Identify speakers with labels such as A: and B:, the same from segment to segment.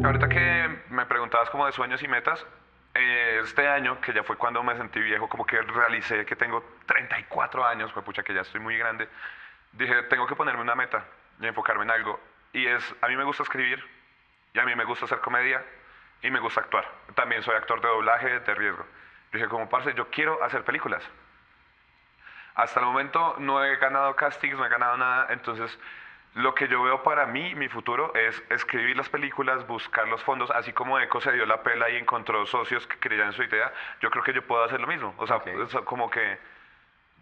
A: Ahorita que me preguntabas como de sueños y metas, este año, que ya fue cuando me sentí viejo, como que realicé que tengo 34 años, pues pucha que ya estoy muy grande, dije, tengo que ponerme una meta y enfocarme en algo. Y es, a mí me gusta escribir, y a mí me gusta hacer comedia, y me gusta actuar. También soy actor de doblaje de riesgo. Dije, como parce, yo quiero hacer películas. Hasta el momento no he ganado castings, no he ganado nada, entonces lo que yo veo para mí, mi futuro, es escribir las películas, buscar los fondos, así como Eco se dio la pela y encontró socios que creían en su idea, yo creo que yo puedo hacer lo mismo. O sea,
B: Ok.
A: como que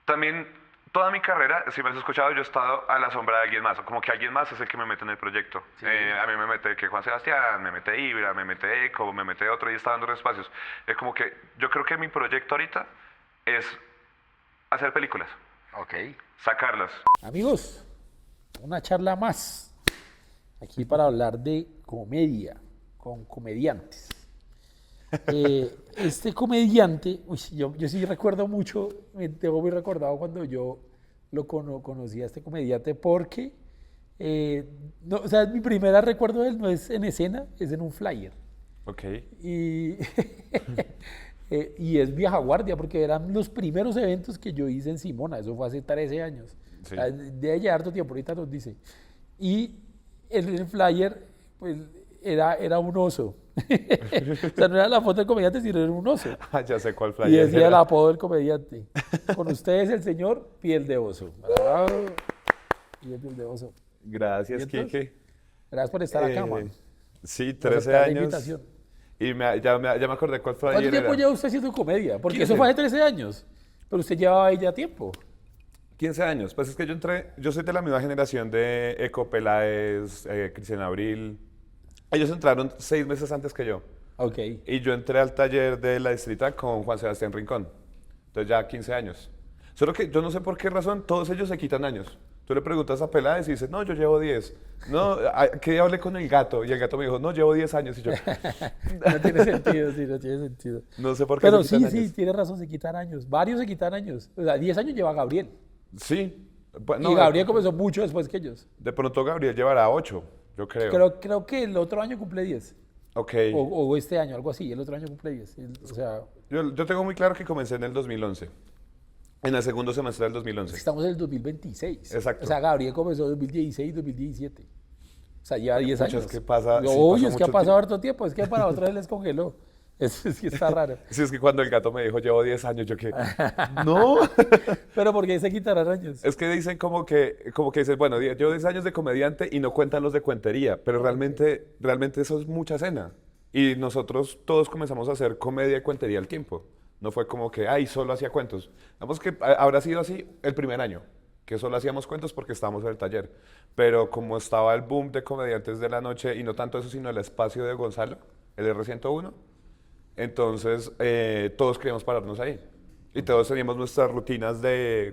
A: también toda mi carrera, si me has escuchado, yo he estado a la sombra de alguien más, o como que alguien más es el que me mete en el proyecto.
B: Sí.
A: A mí me mete que Juan Sebastián, me mete Ibra, me mete Eco, me mete otro y está dando espacios. Es como que yo creo que mi proyecto ahorita es hacer películas,
B: Ok.
A: sacarlas.
C: Amigos, una charla más aquí para hablar de comedia con comediantes. Este comediante, uy, yo sí recuerdo mucho, me tengo muy recordado cuando yo conocí a este comediante porque, no, o sea, mi primer recuerdo de él no es en escena, es en un flyer.
A: Ok.
C: Y, y es vieja guardia, porque eran los primeros eventos que yo hice en Simona, eso fue hace 13 años.
A: Sí.
C: Debe llevar harto tiempo, ahorita nos dice. Y el flyer, pues, era un oso. O sea, no era la foto del comediante, sino era un oso.
A: Ya sé cuál
C: Y
A: flyer
C: decía el
A: era.
C: apodo del comediante. Con ustedes el señor Piel de Oso. Bravo. Y el Piel de Oso.
A: Gracias,
C: ¿Y entonces?
A: Kike.
C: Gracias por estar acá, man.
A: Sí,
C: Por
A: 13
C: aceptar la
A: años.
C: invitación.
A: Y ya me acordé cuál flyer
C: ¿Cuánto tiempo
A: era.
C: lleva usted haciendo comedia? Porque
A: 15.
C: eso fue hace 13 años. Pero usted llevaba ahí ya tiempo.
A: 15 años. Pues es que yo soy de la misma generación de Eco Peláez, Cristian Abril. Ellos entraron 6 meses antes que yo.
C: Ok.
A: Y yo entré al taller de la Distrita con Juan Sebastián Rincón. Entonces ya 15 años. Solo que yo no sé por qué razón todos ellos se quitan años. Tú le preguntas a Peláez y dice, no, yo llevo 10. No, que hablé con el gato y el gato me dijo, no, llevo 10 años. Y yo,
C: No tiene sentido, sí, no tiene sentido.
A: no sé por qué
C: Pero
A: se quitan
C: sí,
A: años.
C: tiene razón, se quitan años. Varios se quitan años. O sea, 10 años lleva Gabriel.
A: Sí. Pues,
C: Y
A: no,
C: Gabriel comenzó mucho después que ellos.
A: de pronto Gabriel llevará 8, yo creo.
C: Creo que el otro año cumple 10.
A: Ok.
C: O este año, algo así. El otro año cumple 10. O sea,
A: Yo tengo muy claro que comencé en el 2011. En el segundo semestre del 2011.
C: estamos en el 2026.
A: Exacto.
C: O sea, Gabriel comenzó en 2016, 2017. O sea, lleva 10
A: Pucha,
C: años.
A: es que pasa- sí,
C: Oye,
A: pasa
C: es que ha
A: mucho
C: pasado
A: tiempo.
C: harto tiempo. Es que para otra vez les congeló. Es que está raro.
A: Sí, es que cuando el gato me dijo llevo 10 años, yo que no.
C: Pero ¿por qué se quitarán años?
A: Es que dicen como que dicen, bueno, llevo 10 años de comediante y no cuentan los de cuentería, pero realmente eso es mucha cena. Y nosotros todos comenzamos a hacer comedia y cuentería al tiempo. No fue como que, ay, solo hacía cuentos. Vamos que habrá sido así el primer año, que solo hacíamos cuentos porque estábamos en el taller. Pero como estaba el boom de comediantes de la noche, y no tanto eso, sino el espacio de Gonzalo, el R101, entonces todos queríamos pararnos ahí. Y todos teníamos nuestras rutinas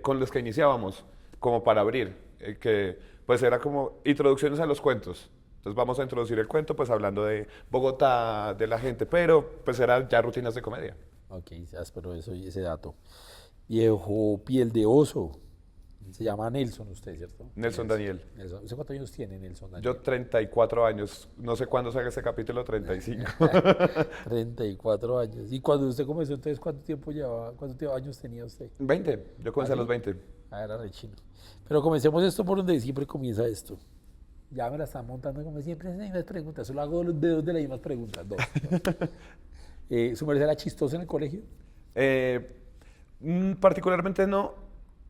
A: con las que iniciábamos, como para abrir, que pues era como introducciones a los cuentos. Entonces vamos a introducir el cuento pues hablando de Bogotá, de la gente, pero pues eran ya rutinas de comedia.
C: Ok, pero eso y ese dato. Viejo Piel de Oso. Se llama Nelson usted, ¿cierto?
A: Nelson Daniel.
C: Nelson. ¿Usted cuántos años tiene, Nelson Daniel?
A: Yo 34 años, no sé cuándo salga este capítulo, 35.
C: 34 años. ¿Y cuando usted comenzó, entonces, cuánto tiempo llevaba? ¿Cuántos años tenía usted?
A: 20, yo comencé
C: ¿Ah,
A: a los
C: sí?
A: 20.
C: Ah, era re chino. Pero comencemos esto por donde siempre comienza esto. Ya me la están montando como siempre, esas mismas preguntas. Solo hago los dedos de las mismas preguntas. Dos. ¿Su merced era chistoso en el colegio?
A: Particularmente no,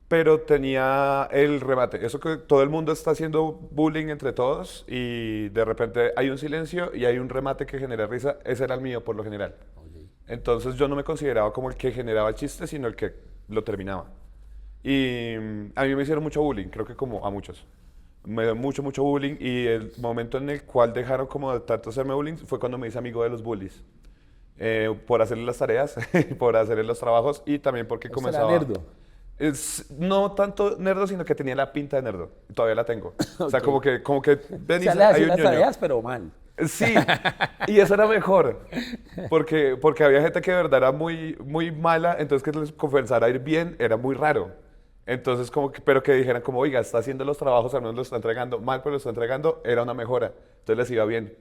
A: pero tenía el remate. Eso que todo el mundo está haciendo bullying entre todos y de repente hay un silencio y hay un remate que genera risa. Ese era el mío por lo general.
C: Oye.
A: Entonces yo no me consideraba como el que generaba el chiste, sino el que lo terminaba. Y a mí me hicieron mucho bullying, creo que como a muchos. Me dio mucho bullying y el momento en el cual dejaron como de tanto hacerme bullying fue cuando me hice amigo de los bullies. Por hacerles las tareas, por hacerles los trabajos y también porque
C: ¿Usted
A: comenzaba...
C: era nerdo?
A: No tanto nerdo, sino que tenía la pinta de nerdo. Todavía la tengo. O sea,
C: Ok.
A: como que
C: O
A: ven y
C: sea, le
A: hay
C: hacía
A: un
C: las
A: ñoño.
C: tareas, pero mal.
A: Sí, y eso era mejor, porque había gente que de verdad era muy mala, entonces que les compensara ir bien era muy raro. Entonces, como que, pero que dijeran como, oiga, está haciendo los trabajos, al menos lo está entregando mal, pero lo está entregando, era una mejora. Entonces les iba bien.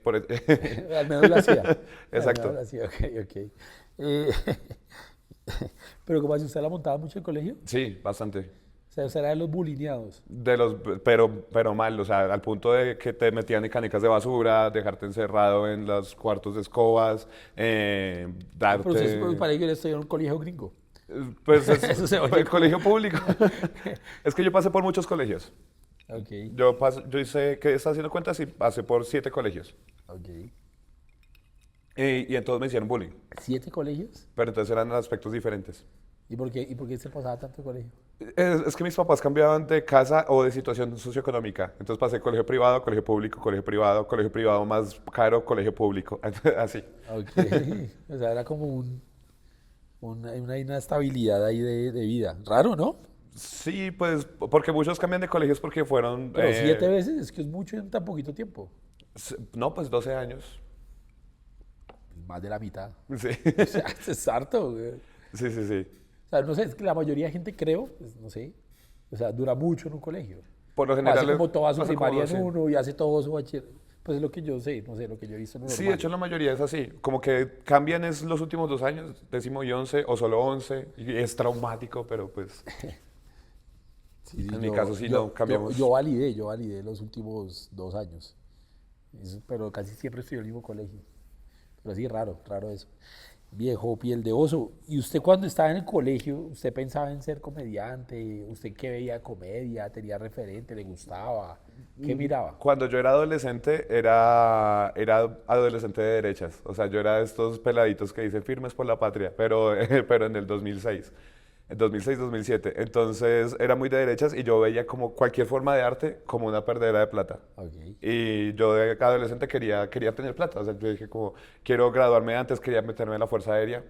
C: Al menos lo hacía. Al menos
A: Exacto.
C: lo hacía, ok, ok. Eh, pero como así, ¿usted la montaba mucho en el colegio?
A: Sí, bastante.
C: O sea, usted era de los bulineados.
A: Pero mal, o sea, al punto de que te metían en canicas de basura, dejarte encerrado en los cuartos de escobas,
C: Pero usted,
A: darte...
C: para ello, estoy en un colegio gringo.
A: Pues
C: Eso se oye
A: el
C: como...
A: colegio público. Es que yo pasé por muchos colegios.
C: Ok,
A: Yo hice, ¿qué está haciendo cuentas? Y pasé por 7 colegios.
C: ok.
A: Y en todos me hicieron bullying.
C: ¿7 colegios?
A: Pero entonces eran aspectos diferentes.
C: ¿Y por qué se pasaba tanto colegio?
A: Es que mis papás cambiaban de casa o de situación socioeconómica. Entonces pasé colegio privado, colegio privado más caro, colegio público. Así.
C: Ok. O sea, era como una inestabilidad ahí de vida. Raro, ¿no?
A: Sí, pues, porque muchos cambian de colegios porque fueron...
C: Pero 7 veces es que es mucho en tan poquito tiempo.
A: no, pues 12 años.
C: Más de la mitad.
A: Sí,
C: O sea, es harto, güey.
A: sí, sí, sí.
C: O sea, no sé, es que la mayoría de gente creo, pues, no sé, o sea, dura mucho en un colegio.
A: Por lo
C: O hace
A: general
C: como toda su
A: pasa como
C: primaria en
A: 12.
C: uno y hace todo su bachiller. Pues es lo que yo sé, no sé, lo que yo he visto en lo
A: Sí, de
C: normal.
A: hecho la mayoría es así. Como que cambian es los últimos 2 años, 10º y 11, o solo 11. Y es traumático, pero pues
C: Sí, sí,
A: en mi caso sí no cambiamos.
C: yo validé los últimos 2 años. Pero casi siempre estudié en el mismo colegio. Pero sí, raro, raro eso. Viejo piel de oso. ¿Y usted cuando estaba en el colegio, usted pensaba en ser comediante? ¿Usted qué veía comedia? ¿Tenía referente? ¿Le gustaba? ¿Qué miraba?
A: Cuando yo era adolescente, era adolescente de derechas. O sea, yo era de estos peladitos que dicen firmes por la patria, pero, pero en el 2006. En 2006-2007. Entonces era muy de derechas y yo veía como cualquier forma de arte como una perdedera de plata.
C: Ok.
A: Y yo de adolescente quería tener plata. O sea, yo dije como, quiero graduarme antes, quería meterme en la Fuerza Aérea,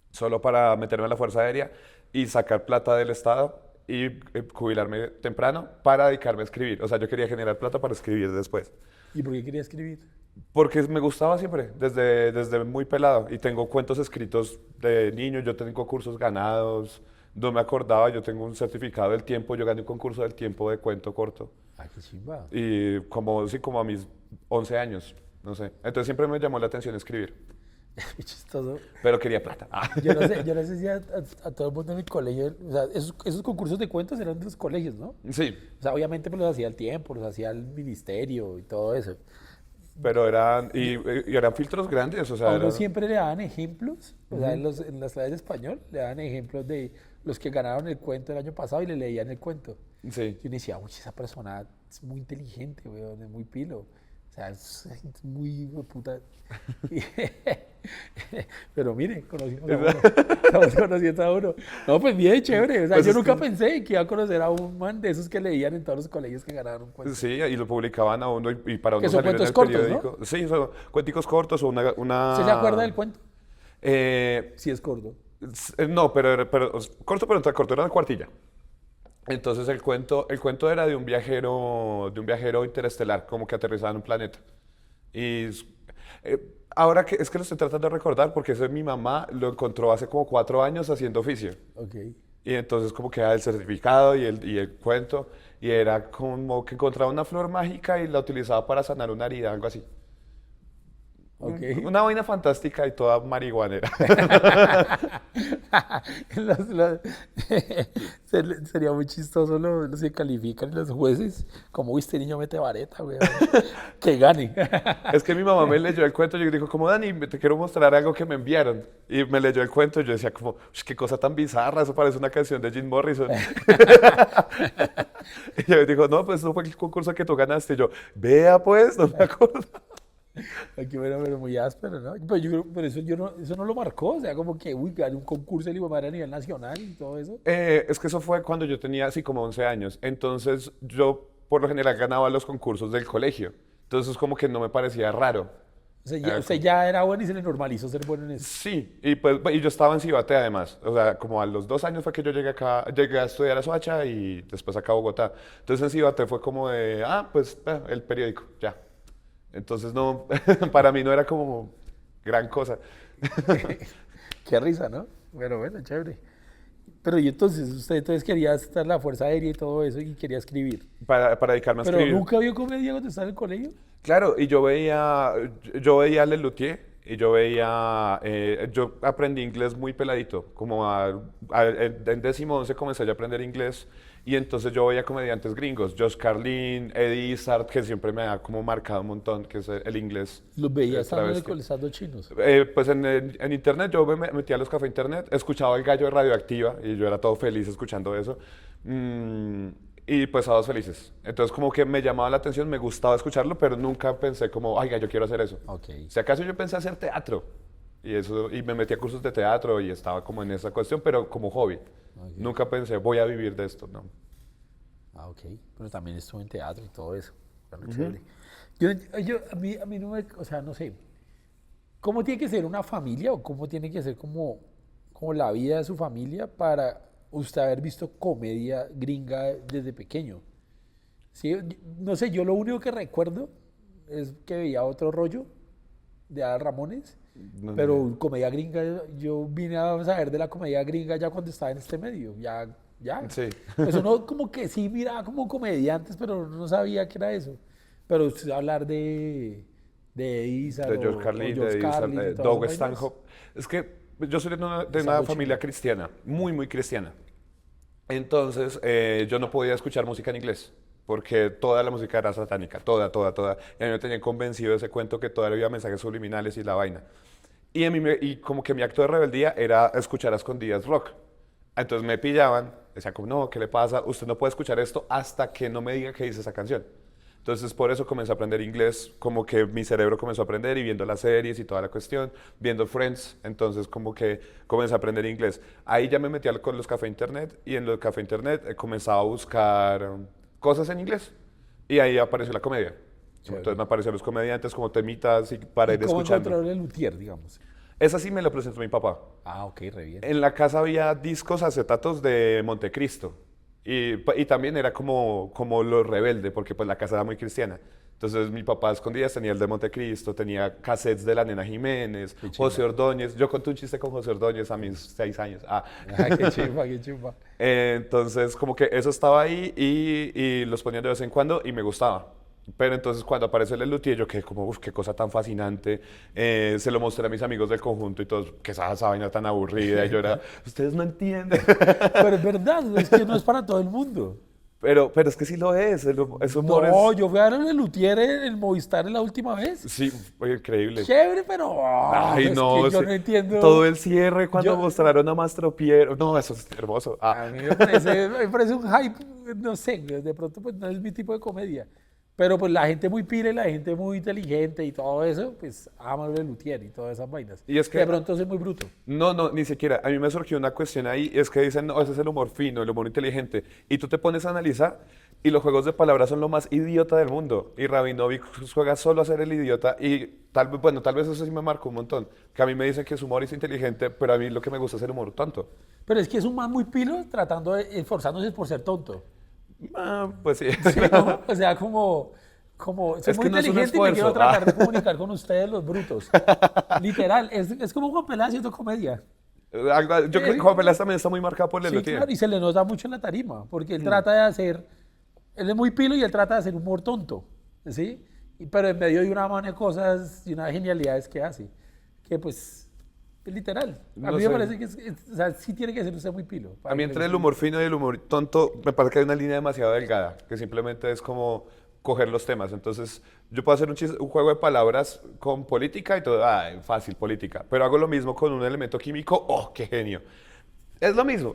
A: solo para meterme en la Fuerza Aérea y sacar plata del Estado y jubilarme temprano para dedicarme a escribir. O sea, yo quería generar plata para escribir después.
C: ¿Y por qué quería escribir?
A: Porque me gustaba siempre, desde muy pelado. Y tengo cuentos escritos de niño, yo tengo cursos ganados. No me acordaba, yo tengo un certificado del tiempo, yo gané un concurso del tiempo de cuento corto.
C: Ah, qué chimba.
A: Y como, sí, como a mis 11 años, no sé. Entonces siempre me llamó la atención escribir,
C: Qué chistoso.
A: pero quería plata. Ah.
C: Yo no sé si a todo el mundo en el colegio, o sea, esos concursos de cuentos eran de los colegios, ¿no?
A: Sí,
C: O sea, obviamente pues los hacía el tiempo, los hacía el ministerio y todo eso.
A: pero y eran filtros grandes, o
C: A
A: sea,
C: uno siempre le daban ejemplos, o sea, en las clases de español le daban ejemplos de los que ganaron el cuento el año pasado y le leían el cuento.
A: sí.
C: Y uno decía, uy, esa persona es muy inteligente, weón, es muy pilo. O sea, es muy hijo de puta. Pero mire, conocimos a uno. Estamos conociendo a uno. No, pues bien, chévere. O sea,
A: Pues
C: yo
A: es
C: nunca
A: que-
C: pensé que iba a conocer a un man de esos que leían en todos los colegios que ganaron un cuento.
A: Sí, y lo publicaban a uno y para
C: Que
A: uno
C: son
A: salir en
C: cuentos
A: el
C: cortos, ¿no?
A: periódico. Sí, son cuenticos cortos o
C: ¿Usted se acuerda del cuento?
A: eh,
C: Sí, es corto.
A: no, pero corto, pero no tan corto, era una cuartilla. Entonces el cuento era de un viajero interestelar, como que aterrizaba en un planeta. Y ahora que es que lo estoy tratando de recordar, porque eso mi mamá lo encontró hace como 4 años haciendo oficio.
C: Ok.
A: Y entonces como que era el certificado y el cuento, y era como que encontraba una flor mágica y la utilizaba para sanar una herida, algo así.
C: Ok.
A: Una vaina fantástica y toda marihuanera.
C: Los- los- sería muy chistoso los que califican los jueces. Como, uy, este niño mete vareta, güey. Que gane.
A: Es que mi mamá me leyó el cuento y yo dijo como, Dani, te quiero mostrar algo que me enviaron. Y me leyó el cuento y yo decía como, "Ush, qué cosa tan bizarra, eso parece una canción de Jim Morrison". Y ella me dijo, no, pues eso fue el concurso que tú ganaste. Y yo, vea pues, no me acuerdo.
C: Aquí, bueno, pero muy áspero, ¿no? Pero yo creo, pero eso no lo marcó. O sea, como que, uy, gané un concurso de Libomar a nivel nacional y todo eso.
A: Es que eso fue cuando yo tenía así como 11 años. Entonces yo por lo general ganaba los concursos del colegio. Entonces como que no me parecía raro.
C: O sea,
A: Era
C: usted
A: como-
C: ya era bueno y se le normalizó ser bueno en eso.
A: Sí, y pues y yo estaba en Cibate además. O sea, como a los 2 años fue que yo llegué acá, llegué a estudiar a Soacha y después acá a Bogotá. Entonces en Cibate fue como de, pues el periódico, ya. Entonces no, para mí no era como gran cosa.
C: Qué risa, ¿no? Pero bueno, chévere. Pero y entonces, usted entonces quería estar en la Fuerza Aérea y todo eso y quería escribir.
A: Para dedicarme a
C: Pero
A: escribir.
C: nunca vio comedia cuando estaba en el colegio.
A: Claro, y yo veía a Lelutier y yo aprendí inglés muy peladito, en 10º 11 comencé yo a aprender inglés y entonces yo veía comediantes gringos, Josh Carlin, Eddie Izzard, que siempre me ha como marcado un montón, que es el inglés
C: Los veía estando en el
A: travesti.
C: colegio, estando chinos.
A: Pues en internet, yo me metía a los cafés internet, escuchaba el gallo de Radioactiva y yo era todo feliz escuchando eso. Mm, y pues Sábados Felices. Entonces como que me llamaba la atención, me gustaba escucharlo, pero nunca pensé como, oiga, yo quiero hacer eso.
C: Ok.
A: Si acaso yo pensé hacer teatro y me metí a cursos de teatro y estaba como en esa cuestión, pero como hobby.
C: Ok.
A: Nunca pensé, voy a vivir de esto, ¿no?
C: Ah, ok. Pero también estuvo en teatro y todo eso. Bueno,
A: Ujú.
C: chévere. A mí no me, o sea, no sé. ¿Cómo tiene que ser una familia o cómo tiene que ser como la vida de su familia para usted haber visto comedia gringa desde pequeño? Sí, no sé, yo lo único que recuerdo es que veía otro rollo de Adal Ramones,
A: No, ni idea.
C: pero comedia gringa, yo vine a saber de la comedia gringa ya cuando estaba en este medio, ya.
A: Sí,
C: Pues uno como que sí miraba como comediantes, pero no sabía qué era eso. Pero usted hablar de Izzard
A: de George
C: o
A: Carlin,
C: George
A: de
C: Carlin y todas esas
A: Doug
C: vainas,
A: Stanhope. Es que yo soy de
C: es
A: una
C: algo
A: familia
C: chimba.
A: cristiana, muy, muy cristiana. Entonces, yo no podía escuchar música en inglés, porque toda la música era satánica, toda, toda, toda. Y a mí me tenían convencido de ese cuento que todavía había mensajes subliminales y la vaina. Y como que mi acto de rebeldía era escuchar a escondidas rock. Entonces me pillaban, decían como, no, ¿qué le pasa? Usted no puede escuchar esto hasta que no me diga qué dice esa canción. Entonces por eso comencé a aprender inglés, como que mi cerebro comenzó a aprender y viendo las series y toda la cuestión, viendo Friends, entonces como que comencé a aprender inglés. Ahí ya me metí con los café internet y en los café internet comenzaba a buscar cosas en inglés y ahí apareció la comedia. Entonces
C: Chévere.
A: me aparecieron los comediantes como temitas y para
C: ¿Y
A: ir
C: cómo
A: escuchando.
C: encontraron el luthier, digamos?
A: Esa sí me la presentó mi papá.
C: Ah, ok, re bien.
A: En la casa había discos acetatos de Montecristo y también era como lo rebelde porque pues la casa era muy cristiana. Entonces mi papá a escondidas tenía el de Montecristo, tenía cassettes de la Nena Jiménez,
C: Qué
A: José
C: chimba.
A: Ordóñez. Yo conté un chiste con José Ordóñez a mis 6 años.
C: Ah, qué chimba, qué chimba.
A: Entonces como que eso estaba ahí y los ponían de vez en cuando y me gustaba. Pero entonces cuando aparece el Lelutier yo quedé como, uff, qué cosa tan fascinante. Se lo mostré a mis amigos del conjunto y todos, qué esa vaina tan aburrida. Y yo era, ustedes no entienden.
C: Pero es verdad, es que no es para todo el mundo.
A: Pero es que sí lo es, ese humor
C: No,
A: es,
C: yo fui a ver el Luthier en el Movistar la última vez.
A: sí, fue increeble.
C: Chévere, pero
A: Ay,
C: es que
A: no,
C: yo
A: sí,
C: no entiendo.
A: todo el cierre cuando
C: Yo,
A: mostraron a Mastro Piero, no, eso es hermoso.
C: a mí me parece un hype, no sé, de pronto pues no es mi tipo de comedia. Pero pues la gente muy pila y la gente muy inteligente y todo eso, pues ama el Luthier y todas esas vainas.
A: Y es
C: Que de
A: que,
C: pronto soy muy bruto.
A: no, no, ni siquiera, a mí me surgió una cuestión ahí, y es que dicen, no, ese es el humor fino, el humor inteligente, y tú te pones a analizar, y los juegos de palabras son lo más idiota del mundo, y Rabinovich juega solo a ser el idiota, y tal vez, bueno, tal vez eso sí me marcó un montón, que a mí me dicen que su humor es inteligente, pero a mí lo que me gusta es el humor tonto.
C: Pero es que es un man muy pilo tratando de, esforzándose por ser tonto.
A: Pues sí.
C: Sí, ¿no? O sea, como soy
A: Es
C: muy
A: que no es un
C: inteligente y me quiero
A: esfuerzo.
C: tratar de comunicar con ustedes, los brutos. Literal, es como Juan Pelá haciendo comedia.
A: Yo creo que Juan Peláez también está muy marcado por el
C: Sí, claro,
A: Lelutier.
C: y se le nota mucho en la tarima, porque él trata de hacer, él es muy pilo y él trata de hacer humor tonto, ¿sí? Pero en medio de una mano de cosas y unas genialidades que hace, que pues, es literal. A
A: No
C: mí me
A: sé.
C: parece que o sea, sí tiene que ser usted muy pilo.
A: A
C: Para
A: mí
C: que le
A: entre el
C: guste.
A: humor fino y el humor tonto, me parece que hay una línea demasiado delgada, que simplemente es como coger los temas. Entonces, yo puedo hacer un juego de palabras con política y todo, fácil, política. Pero hago lo mismo con un elemento químico, ¡oh, qué genio! Es lo mismo,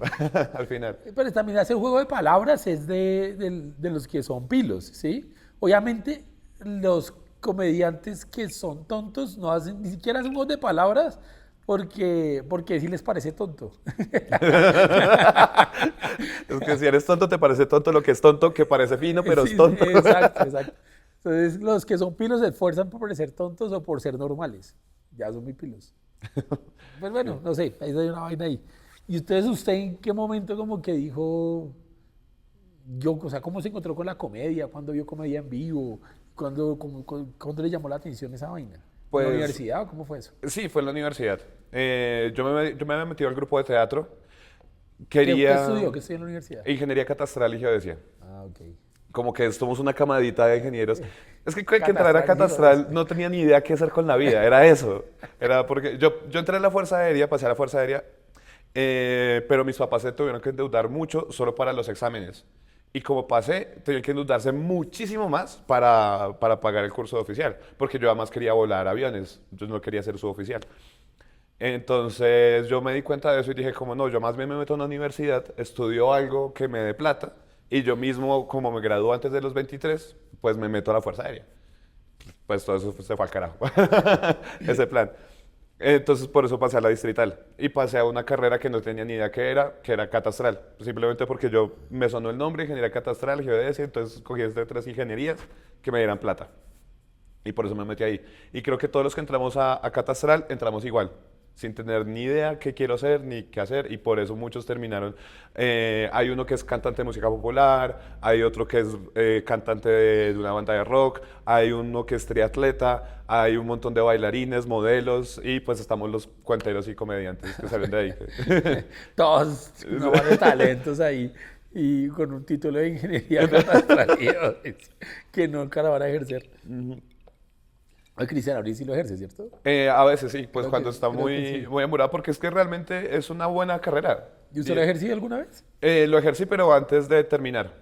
A: al final.
C: Pero también hacer juego de palabras es de los que son pilos, ¿sí? Obviamente, los comediantes que son tontos no hacen, ni siquiera hacen juegos de palabras porque sí les parece tonto.
A: Es que si eres tonto, te parece tonto lo que es tonto, que parece fino, pero es
C: Sí, sí,
A: tonto.
C: exacto, exacto. Entonces, los que son pilos se esfuerzan por parecer tontos o por ser normales. Ya son muy pilos. Pues bueno, no sé, ahí hay una vaina ahí. ¿Y usted en qué momento como que dijo, o sea, cómo se encontró con la comedia, cuando vio comedia en vivo ¿Cuándo le llamó la atención esa vaina? ¿En la
A: Pues
C: universidad o cómo fue eso?
A: sí, fue en la universidad. Yo me había metido al grupo de teatro.
C: ¿Qué
A: Quería
C: estudió? ¿Qué estudió en la universidad?
A: ingeniería catastral y geodesia.
C: Ah, ok.
A: Como que somos una camadita de ingenieros. Es que entrar a
C: Catastral, dijo eso.
A: catastral no tenía ni idea qué hacer con la vida, era eso. Era porque yo entré a la Fuerza Aérea, pasé a la Fuerza Aérea, pero mis papás se tuvieron que endeudar mucho solo para los exámenes. Y como pasé, tenían que endeudarse muchísimo más para pagar el curso de oficial, porque yo además quería volar aviones, yo no quería ser suboficial. Entonces yo me di cuenta de eso y dije como no, yo más bien me meto en la universidad, estudio algo que me dé plata y yo mismo, como me gradué antes de los 23, pues me meto a la Fuerza Aérea. Pues todo eso se fue al carajo, ese plan. Entonces por eso pasé a la distrital y pasé a una carrera que no tenía ni idea que era catastral. Simplemente porque yo me sonó el nombre, ingeniería catastral, geodesia, entonces cogí estas tres ingenierías que me dieran plata. Y por eso me metí ahí. Y creo que todos los que entramos a catastral entramos igual, sin tener ni idea qué quiero hacer ni qué hacer. Y por eso muchos terminaron. Hay uno que es cantante de música popular, hay otro que es cantante de una banda de rock, hay uno que es triatleta, hay un montón de bailarines, modelos y pues estamos los cuenteros y comediantes que salen de ahí.
C: Todos una banda de talentos ahí y con un título de ingeniería catastral que nunca la van a ejercer. Ay, Cristian, ahorita sí lo ejerce, ¿cierto?
A: A veces sí, pues
C: Creo
A: cuando
C: que,
A: está
C: creo que
A: muy,
C: sí.
A: muy amurado, porque es que realmente es una buena carrera.
C: ¿Y usted lo ha ejercido alguna vez?
A: Lo ejercí, pero antes de terminar.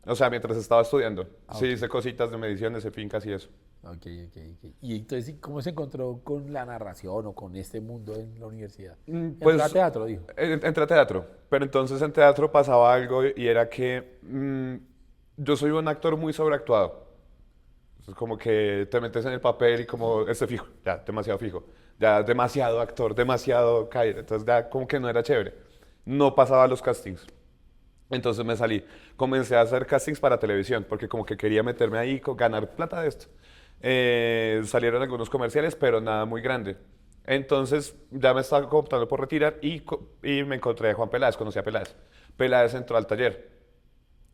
A: O sea, mientras estaba estudiando.
C: Ah,
A: Sí,
C: ok.
A: hice cositas de mediciones, de fincas y eso.
C: Ok, ok, ok. Y entonces, ¿cómo se encontró con la narración o con este mundo en la universidad? Entró a
A: Pues
C: teatro, dijo.
A: entré a teatro, pero entonces en teatro pasaba algo y era que yo soy un actor muy sobreactuado. Es como que te metes en el papel y como, este fijo, ya, demasiado fijo. Ya, demasiado actor, demasiado caer. Entonces ya como que no era chévere. No pasaba los castings. Entonces me salí. Comencé a hacer castings para televisión, porque como que quería meterme ahí, ganar plata de esto. Salieron algunos comerciales, pero nada muy grande. Entonces ya me estaba optando por retirar y me encontré a Juan Peláez, conocí a Peláez. Peláez entró al taller.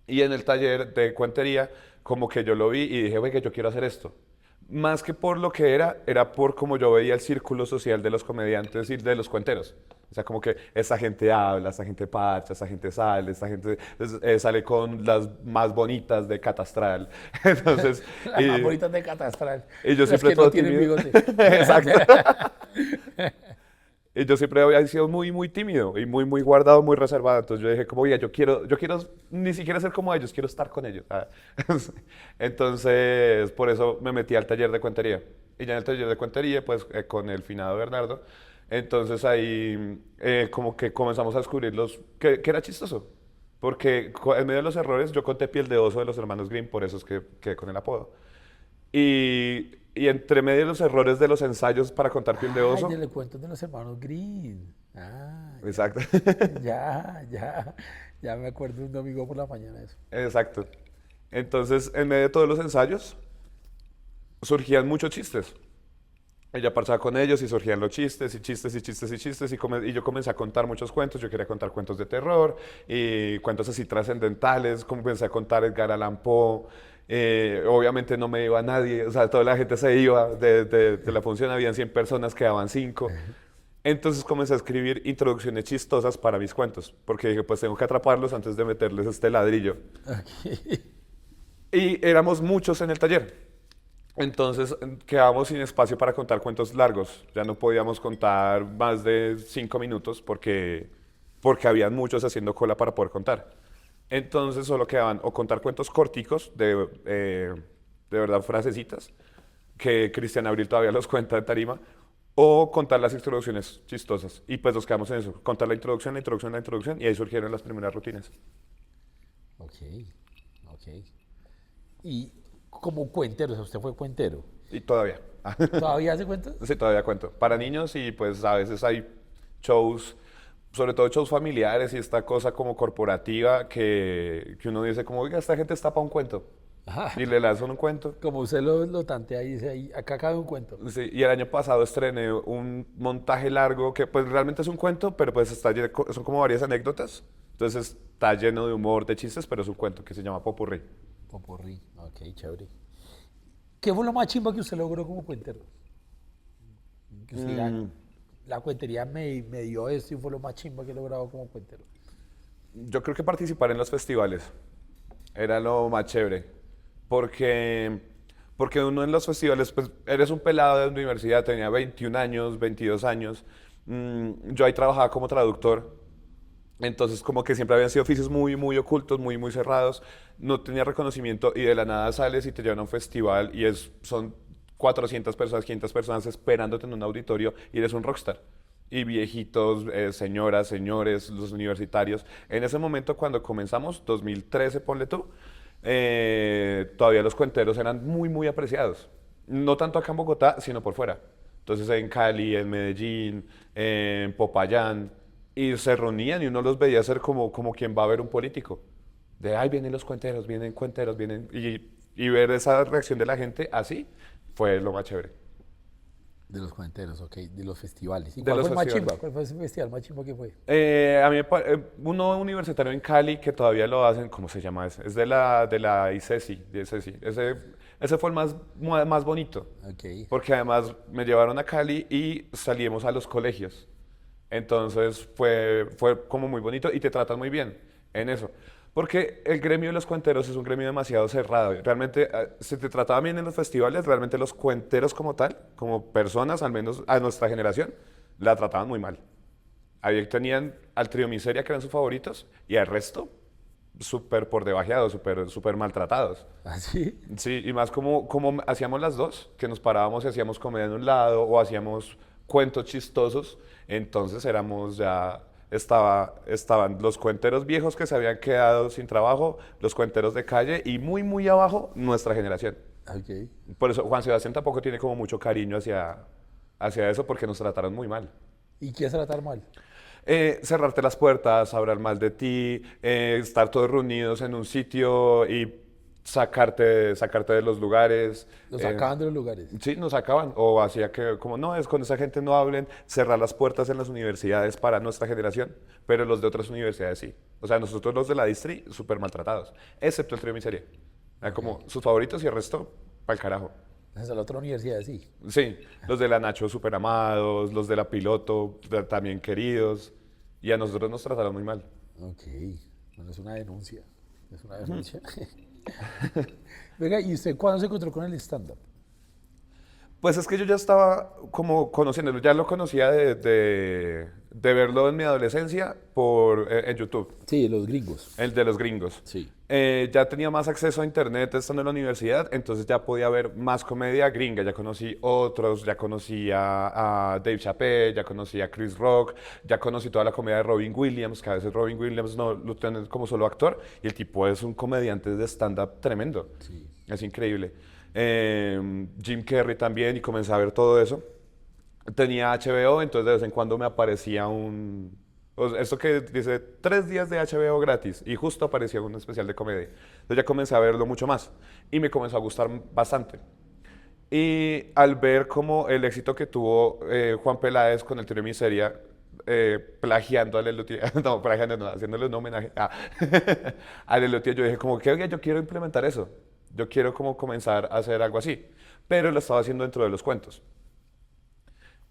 A: Y en el taller de cuentería, como que yo lo vi y dije, oye, yo quiero hacer esto. Más que por lo que era por como yo veía el círculo social de los comediantes y de los cuenteros. O sea, como que esa gente habla, esa gente parcha, esa gente sale, esa gente sale con las más bonitas de catastral. Entonces,
C: Las más bonitas de catastral.
A: y yo
C: Las
A: siempre
C: que no
A: todo
C: tienen
A: tímido.
C: bigote.
A: Exacto. Y yo siempre había sido muy, muy tímido y muy, muy guardado, muy reservado. Entonces yo dije, como, oye, yo quiero ni siquiera ser como ellos, quiero estar con ellos. Ah. Entonces, por eso me metí al taller de cuentería. Y ya en el taller de cuentería, pues con el finado Bernardo, entonces ahí como que comenzamos a descubrir que era chistoso. Porque en medio de los errores yo conté Piel de Oso de los hermanos Grimm, por eso es que quedé con el apodo. Y entre medio de los errores de los ensayos para contar Piel de
C: Ay, de
A: Oso,
C: los cuentos de los hermanos Green. Ah, ya,
A: exacto.
C: ya, ya. Ya me acuerdo un domingo por la mañana de eso.
A: Exacto. Entonces, en medio de todos los ensayos, surgían muchos chistes. Ella parchaba con ellos y surgían los chistes y chistes y chistes y chistes y yo comencé a contar muchos cuentos. Yo quería contar cuentos de terror y cuentos así trascendentales. Comencé a contar Edgar Allan Poe. Obviamente no me iba nadie, o sea, toda la gente se iba de la función, habían 100 personas, quedaban 5. Entonces comencé a escribir introducciones chistosas para mis cuentos, porque dije, pues tengo que atraparlos antes de meterles este ladrillo.
C: Ok.
A: Y éramos muchos en el taller. Entonces quedábamos sin espacio para contar cuentos largos. Ya no podíamos contar más de 5 minutos porque habían muchos haciendo cola para poder contar. Entonces solo quedaban o contar cuentos corticos de verdad frasecitas, que Cristian Abril todavía los cuenta en tarima, o contar las introducciones chistosas. Y pues nos quedamos en eso, contar la introducción, la introducción, la introducción, y ahí surgieron las primeras rutinas.
C: Ok, ok. Y como cuentero, o sea, usted fue cuentero.
A: Y todavía.
C: ¿Todavía hace cuentos?
A: Sí, todavía cuento. Para niños y pues a veces hay shows, sobre todo shows familiares y esta cosa como corporativa que uno dice como, oiga, esta gente está para un cuento.
C: Ajá.
A: Y le lanzan un cuento.
C: Como usted lo tantea y dice ahí, acá cabe un cuento.
A: Sí, y el año pasado estrené un montaje largo que pues realmente es un cuento, pero pues son como varias anécdotas. Entonces está lleno de humor, de chistes, pero es un cuento que se llama Popurrí.
C: Popurrí, ok, chévere. ¿Qué fue lo más chimba que usted logró como cuentero? Que usted diga, la cuentería me dio esto y fue lo más chimba que he logrado como cuentero.
A: Yo creo que participar en los festivales era lo más chévere, porque, porque uno en los festivales, pues eres un pelado de universidad, tenía 21 años, 22 años, yo ahí trabajaba como traductor, entonces como que siempre habían sido oficios muy, muy ocultos, muy, muy cerrados, no tenía reconocimiento y de la nada sales y te llevan a un festival y son 400 personas, 500 personas esperándote en un auditorio y eres un rockstar. Y viejitos, señoras, señores, los universitarios. En ese momento cuando comenzamos, 2013, ponle tú, todavía los cuenteros eran muy, muy apreciados. No tanto acá en Bogotá, sino por fuera. Entonces en Cali, en Medellín, en Popayán, y se reunían y uno los veía ser como quien va a ver un político. De, ay, vienen los cuenteros, vienen. Y ver esa reacción de la gente así fue lo más chévere.
C: De los cuenteros, ok, de los festivales. ¿Y
A: De
C: cuál
A: los
C: fue el más
A: festivales.
C: chimba? ¿Cuál fue ese festival más chimba que fue?
A: A mí, uno universitario en Cali que todavía lo hacen, ¿cómo se llama ese? Es de la ICESI, de ICESI. Ese fue el más bonito,
C: Ok,
A: porque además me llevaron a Cali y salimos a los colegios. Entonces fue como muy bonito y te tratan muy bien en eso. Porque el gremio de los cuenteros es un gremio demasiado cerrado. Realmente, si te trataba bien en los festivales, realmente los cuenteros como tal, como personas, al menos a nuestra generación, la trataban muy mal. Ahí tenían al trío Miseria, que eran sus favoritos, y al resto, súper por debajeados, súper maltratados.
C: ¿así?
A: Sí, y más como hacíamos las dos, que nos parábamos y hacíamos comedia en un lado o hacíamos cuentos chistosos, entonces estaban los cuenteros viejos que se habían quedado sin trabajo, los cuenteros de calle y muy, muy abajo nuestra generación.
C: Ok.
A: Por eso Juan Sebastián tampoco tiene como mucho cariño hacia eso porque nos trataron muy mal.
C: ¿Y qué es tratar mal?
A: Cerrarte las puertas, hablar mal de ti, estar todos reunidos en un sitio y sacarte de los lugares.
C: Los
A: eh,
C: sacaban de los lugares.
A: sí, nos sacaban. O hacía que, como no, es con esa gente no hablen, cerrar las puertas en las universidades para nuestra generación, pero los de otras universidades sí. O sea, nosotros los de la Distri, súper maltratados, excepto el trío Miseria. Era
C: Ok.
A: como sus favoritos y el resto, para el carajo.
C: Esa es la otra universidad, sí.
A: Sí, los de la Nacho súper amados, los de la Piloto también queridos, y a nosotros nos trataron muy mal.
C: Ok. Bueno, es una denuncia. Es una denuncia. Venga, ¿y usted cuándo se encontró con el stand-up?
A: Pues es que yo ya estaba como conociéndolo, ya lo conocía de verlo en mi adolescencia en YouTube,
C: Sí, los gringos.
A: el de los gringos.
C: Sí.
A: Ya tenía más acceso a internet estando en la universidad, entonces ya podía ver más comedia gringa, ya conocí otros, ya conocí a Dave Chappelle, ya conocí a Chris Rock, ya conocí toda la comedia de Robin Williams, que a veces Robin Williams no lo tienen como solo actor, y el tipo es un comediante de stand-up tremendo,
C: Sí.
A: es increíble. Jim Carrey también, y comencé a ver todo eso. Tenía HBO, entonces de vez en cuando me aparecía esto que dice 3 días de HBO gratis y justo aparecía un especial de comedia. Entonces ya comencé a verlo mucho más y me comenzó a gustar bastante. Y al ver como el éxito que tuvo Juan Peláez con el trío Miseria, plagiando a Lelutia, no, plagiando no, haciéndole un homenaje a Lelutia, yo dije como que, oye, yo quiero implementar eso. Yo quiero como comenzar a hacer algo así, pero lo estaba haciendo dentro de los cuentos.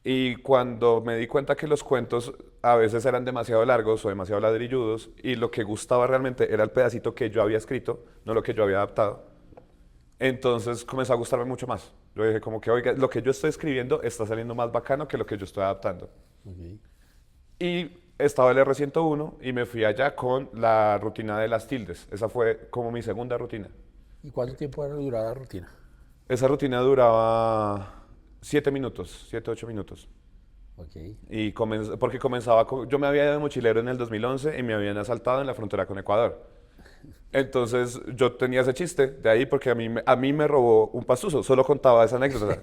A: Y cuando me di cuenta que los cuentos a veces eran demasiado largos o demasiado ladrilludos y lo que gustaba realmente era el pedacito que yo había escrito, no lo que yo había adaptado, entonces comenzó a gustarme mucho más. Yo dije como que, oiga, lo que yo estoy escribiendo está saliendo más bacano que lo que yo estoy adaptando.
C: Ok.
A: Y estaba el R101 y me fui allá con la rutina de las tildes. Esa fue como mi segunda rutina.
C: ¿Y cuánto tiempo era durar la rutina?
A: Esa rutina duraba 7 minutos, 7, 8 minutos.
C: Ok.
A: Y porque comenzaba, yo me había ido de mochilero en el 2011 y me habían asaltado en la frontera con Ecuador. Entonces yo tenía ese chiste de ahí porque a mí me robó un pastuso, solo contaba esa anécdota.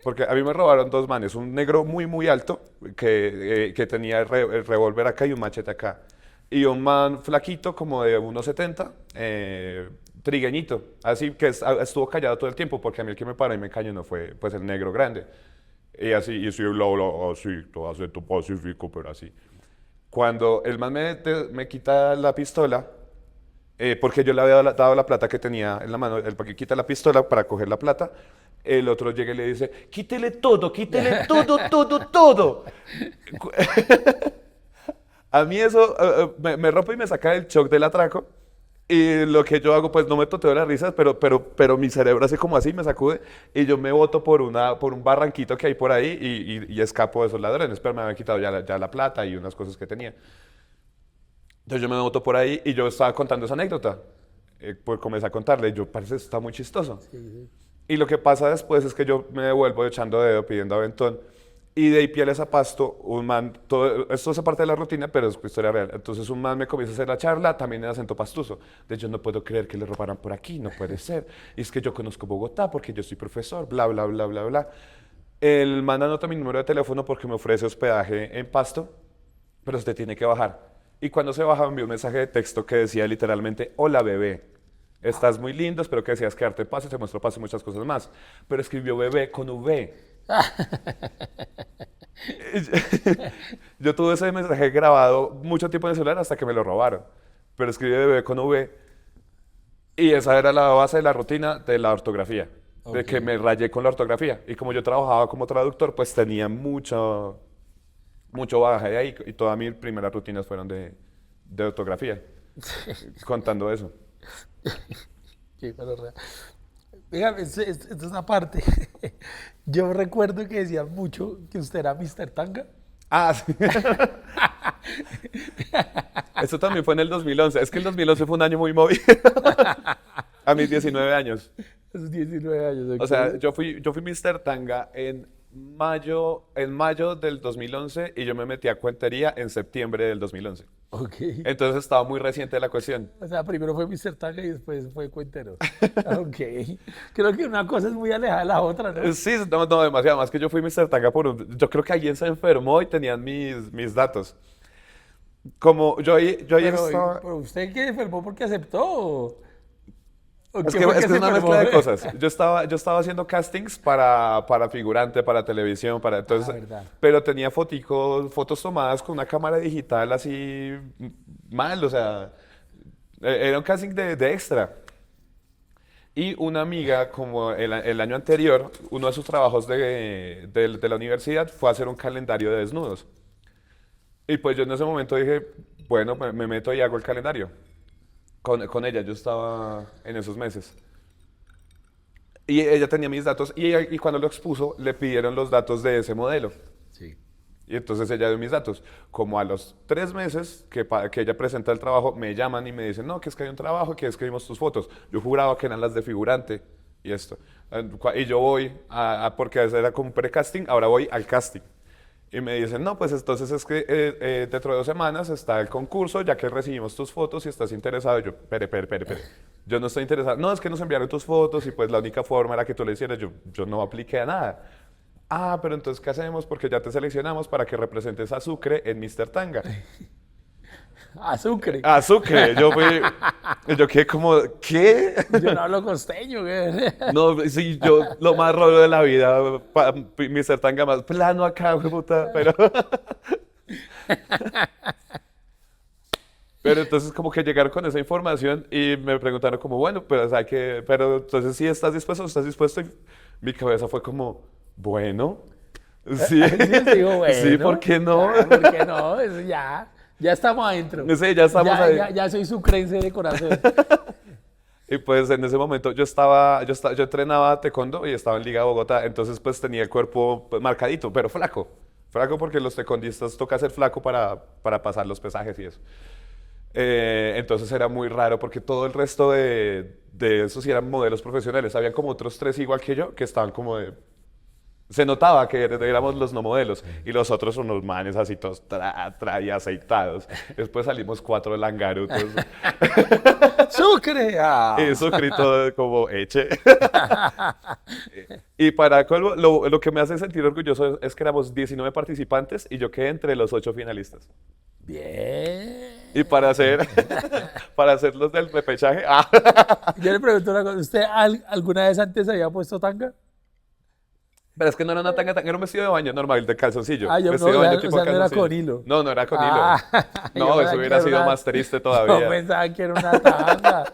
A: Porque a mí me robaron dos manes, un negro muy muy alto que tenía el revólver acá y un machete acá. Y un man flaquito como de 1,70, trigueñito, así que estuvo callado todo el tiempo porque a mí el que me paró y me cañó no fue pues el negro grande. Y así, y sí, así, todo acento pacífico, pero así. Cuando el man me quita la pistola, porque yo le había dado la plata que tenía en la mano, el que quita la pistola para coger la plata, el otro llega y le dice, quítele todo, todo, todo. A mí eso me rompe y me saca el shock del atraco. Y lo que yo hago, pues no me toteo las risas, pero mi cerebro hace como así, me sacude. Y yo me boto por un barranquito que hay por ahí y escapo de esos ladrones. Pero me habían quitado ya la plata y unas cosas que tenía. Entonces yo me boto por ahí y yo estaba contando esa anécdota. Pues comencé a contarle, yo parece que está muy chistoso.
C: Sí, sí.
A: Y lo que pasa después es que yo me devuelvo echando dedo, pidiendo aventón. Y de ahí pieles a pasto, un man, esto es parte de la rutina, pero es historia real. Entonces un man me comienza a hacer la charla, también en acento pastuso. De yo no puedo creer que le robaran por aquí, no puede ser. Y es que yo conozco Bogotá porque yo soy profesor, bla, bla, bla, bla, bla. El man anota mi número de teléfono porque me ofrece hospedaje en Pasto, pero usted tiene que bajar. Y cuando se baja me envió un mensaje de texto que decía literalmente, hola bebé, estás muy lindo, espero que deseas quedarte en paz y te muestro paz y muchas cosas más. Pero escribió bebé con V. Yo tuve ese mensaje grabado mucho tiempo en el celular hasta que me lo robaron. Pero escribí bebé con V y esa era la base de la rutina de la ortografía. De
C: Ok.
A: que me rayé con la ortografía. Y como yo trabajaba como traductor, pues tenía mucho bagaje de ahí. Y todas mis primeras rutinas fueron de ortografía, contando eso.
C: Qué gonorrea. Dígame, esta es una parte. Yo recuerdo que decían mucho que usted era Mr. Tanga.
A: Ah, sí. Eso también fue en el 2011. Es que el 2011 fue un año muy movido. A mis 19 años.
C: A sus 19 años,
A: O sea,
C: ok.
A: yo fui Mr. Tanga en mayo del 2011 y yo me metí a cuentería en septiembre del 2011.
C: Ok.
A: Entonces estaba muy reciente la cuestión.
C: O sea, primero fue Mr. Tanga y después fue cuentero. Ok. Creo que una cosa es muy alejada de la otra, ¿no?
A: Sí, no, demasiado más que yo fui Mr. Tanga yo creo que alguien se enfermó y tenían mis datos. Como yo ahí estaba.
C: Pero usted que enfermó porque aceptó. ¿O
A: Es
C: qué
A: que,
C: fue
A: es
C: que
A: que
C: se
A: es una
C: enfermó?
A: mezcla de cosas. Yo estaba haciendo castings para figurante, para televisión,
C: Ah,
A: entonces,
C: verdad.
A: pero tenía fotos tomadas con una cámara digital así mal, o sea, era un casting de extra. Y una amiga, como el año anterior, uno de sus trabajos de la universidad fue hacer un calendario de desnudos. Y pues yo en ese momento dije, bueno, me meto y hago el calendario. Con ella, yo estaba en esos meses. Y ella tenía mis datos y cuando lo expuso le pidieron los datos de ese modelo.
C: Sí.
A: Y entonces ella dio mis datos. Como a los 3 meses que ella presenta el trabajo, me llaman y me dicen, no, que es que hay un trabajo, que es que vimos tus fotos. Yo juraba que eran las de figurante y esto. Y yo voy, porque era como un pre-casting, ahora voy al casting. Y me dicen, no, pues entonces es que dentro de 2 semanas está el concurso, ya que recibimos tus fotos y estás interesado. Y yo, pere. Yo no estoy interesado. No, es que nos enviaron tus fotos y pues la única forma era que tú le hicieras. Yo no apliqué a nada. Ah, pero entonces, ¿qué hacemos? Porque ya te seleccionamos para que representes a Sucre en Mr. Tanga.
C: A Sucre.
A: A Sucre, yo quedé como, ¿qué?
C: Yo no hablo costeño, güey.
A: No, sí, yo lo más raro de la vida, Mr. Tanga más plano acá, güey, puta, pero entonces como que llegaron con esa información y me preguntaron como, bueno, pero, o sea, pero entonces sí estás dispuesto, y mi cabeza fue como, bueno, sí,
C: Sí, digo,
A: sí, ¿por
C: bueno.
A: qué no?
C: Ya, ¿por qué no? Eso ya. Ya estamos adentro.
A: Sí, ya estamos ahí.
C: Ya soy sucrense de corazón.
A: Y pues en ese momento yo entrenaba taekwondo y estaba en Liga Bogotá, entonces pues tenía el cuerpo pues, marcadito, pero flaco. Flaco porque los taekwondistas toca ser flaco para pasar los pesajes y eso. Entonces era muy raro porque todo el resto de esos sí eran modelos profesionales. Habían como otros 3 igual que yo que estaban como de. Se notaba que éramos los no modelos y los otros unos manes así todos y aceitados. Después salimos 4 langarutos.
C: ¡Sucre! Ah.
A: Eso grito como eche. Y para colmo, lo que me hace sentir orgulloso es que éramos 19 participantes y yo quedé entre los 8 finalistas.
C: Bien.
A: Y para hacer los del repechaje,
C: Yo le pregunto una cosa. ¿Usted alguna vez antes había puesto tanga?
A: Pero es que no era una tanga, era un vestido de baño normal, de calzoncillo.
C: Ah, yo no,
A: Vestido de baño
C: o
A: tipo
C: sea, no era
A: calzoncillo.
C: con hilo.
A: No, no era con hilo.
C: Ah, yo
A: No, eso
C: pensaba que
A: hubiera
C: era
A: sido
C: una-
A: más triste
C: Yo
A: todavía.
C: pensaba que era una tanga.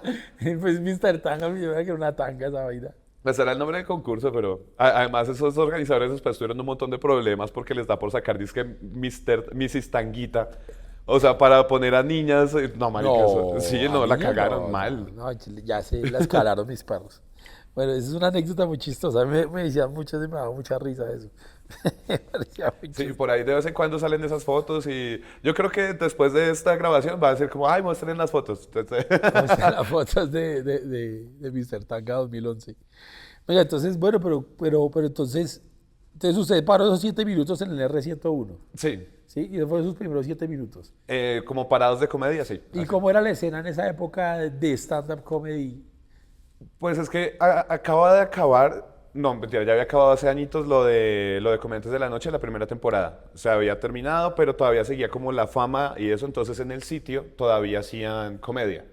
C: Pues Mr. Tanga, yo pensaba que era una tanga esa vaina.
A: Pues era el nombre del concurso, pero además esos organizadores después tuvieron un montón de problemas porque les da por sacar disque Mrs. Tanguita. O sea, para poner a niñas, no, marica,
C: No,
A: sí,
C: a
A: no, la
C: niñas
A: cagaron
C: no,
A: mal.
C: no, chile, ya se la escalaron mis perros. Bueno, esa es una anécdota muy chistosa. Me decían mucho y me daba mucha risa eso. Me parecía muy
A: Sí,
C: chistoso.
A: por ahí de vez en cuando salen esas fotos y yo creo que después de esta grabación va a ser como, ay, muestren las fotos. Entonces,
C: ¿Cómo están las fotos de Mr. Tanga 2011? Oiga, entonces, bueno, pero entonces usted paró esos 7 minutos en el R101,
A: sí,
C: ¿sí? Y esos fueron sus primeros 7 minutos.
A: como parados de comedia, sí.
C: ¿Y
A: Así.
C: cómo era la escena en esa época de stand-up comedy?
A: Pues es que acaba de acabar, no, mentira, ya había acabado hace añitos lo de Comediantes de la Noche, la primera temporada. Se había terminado, pero todavía seguía como la fama y eso, entonces en el sitio todavía hacían comedia.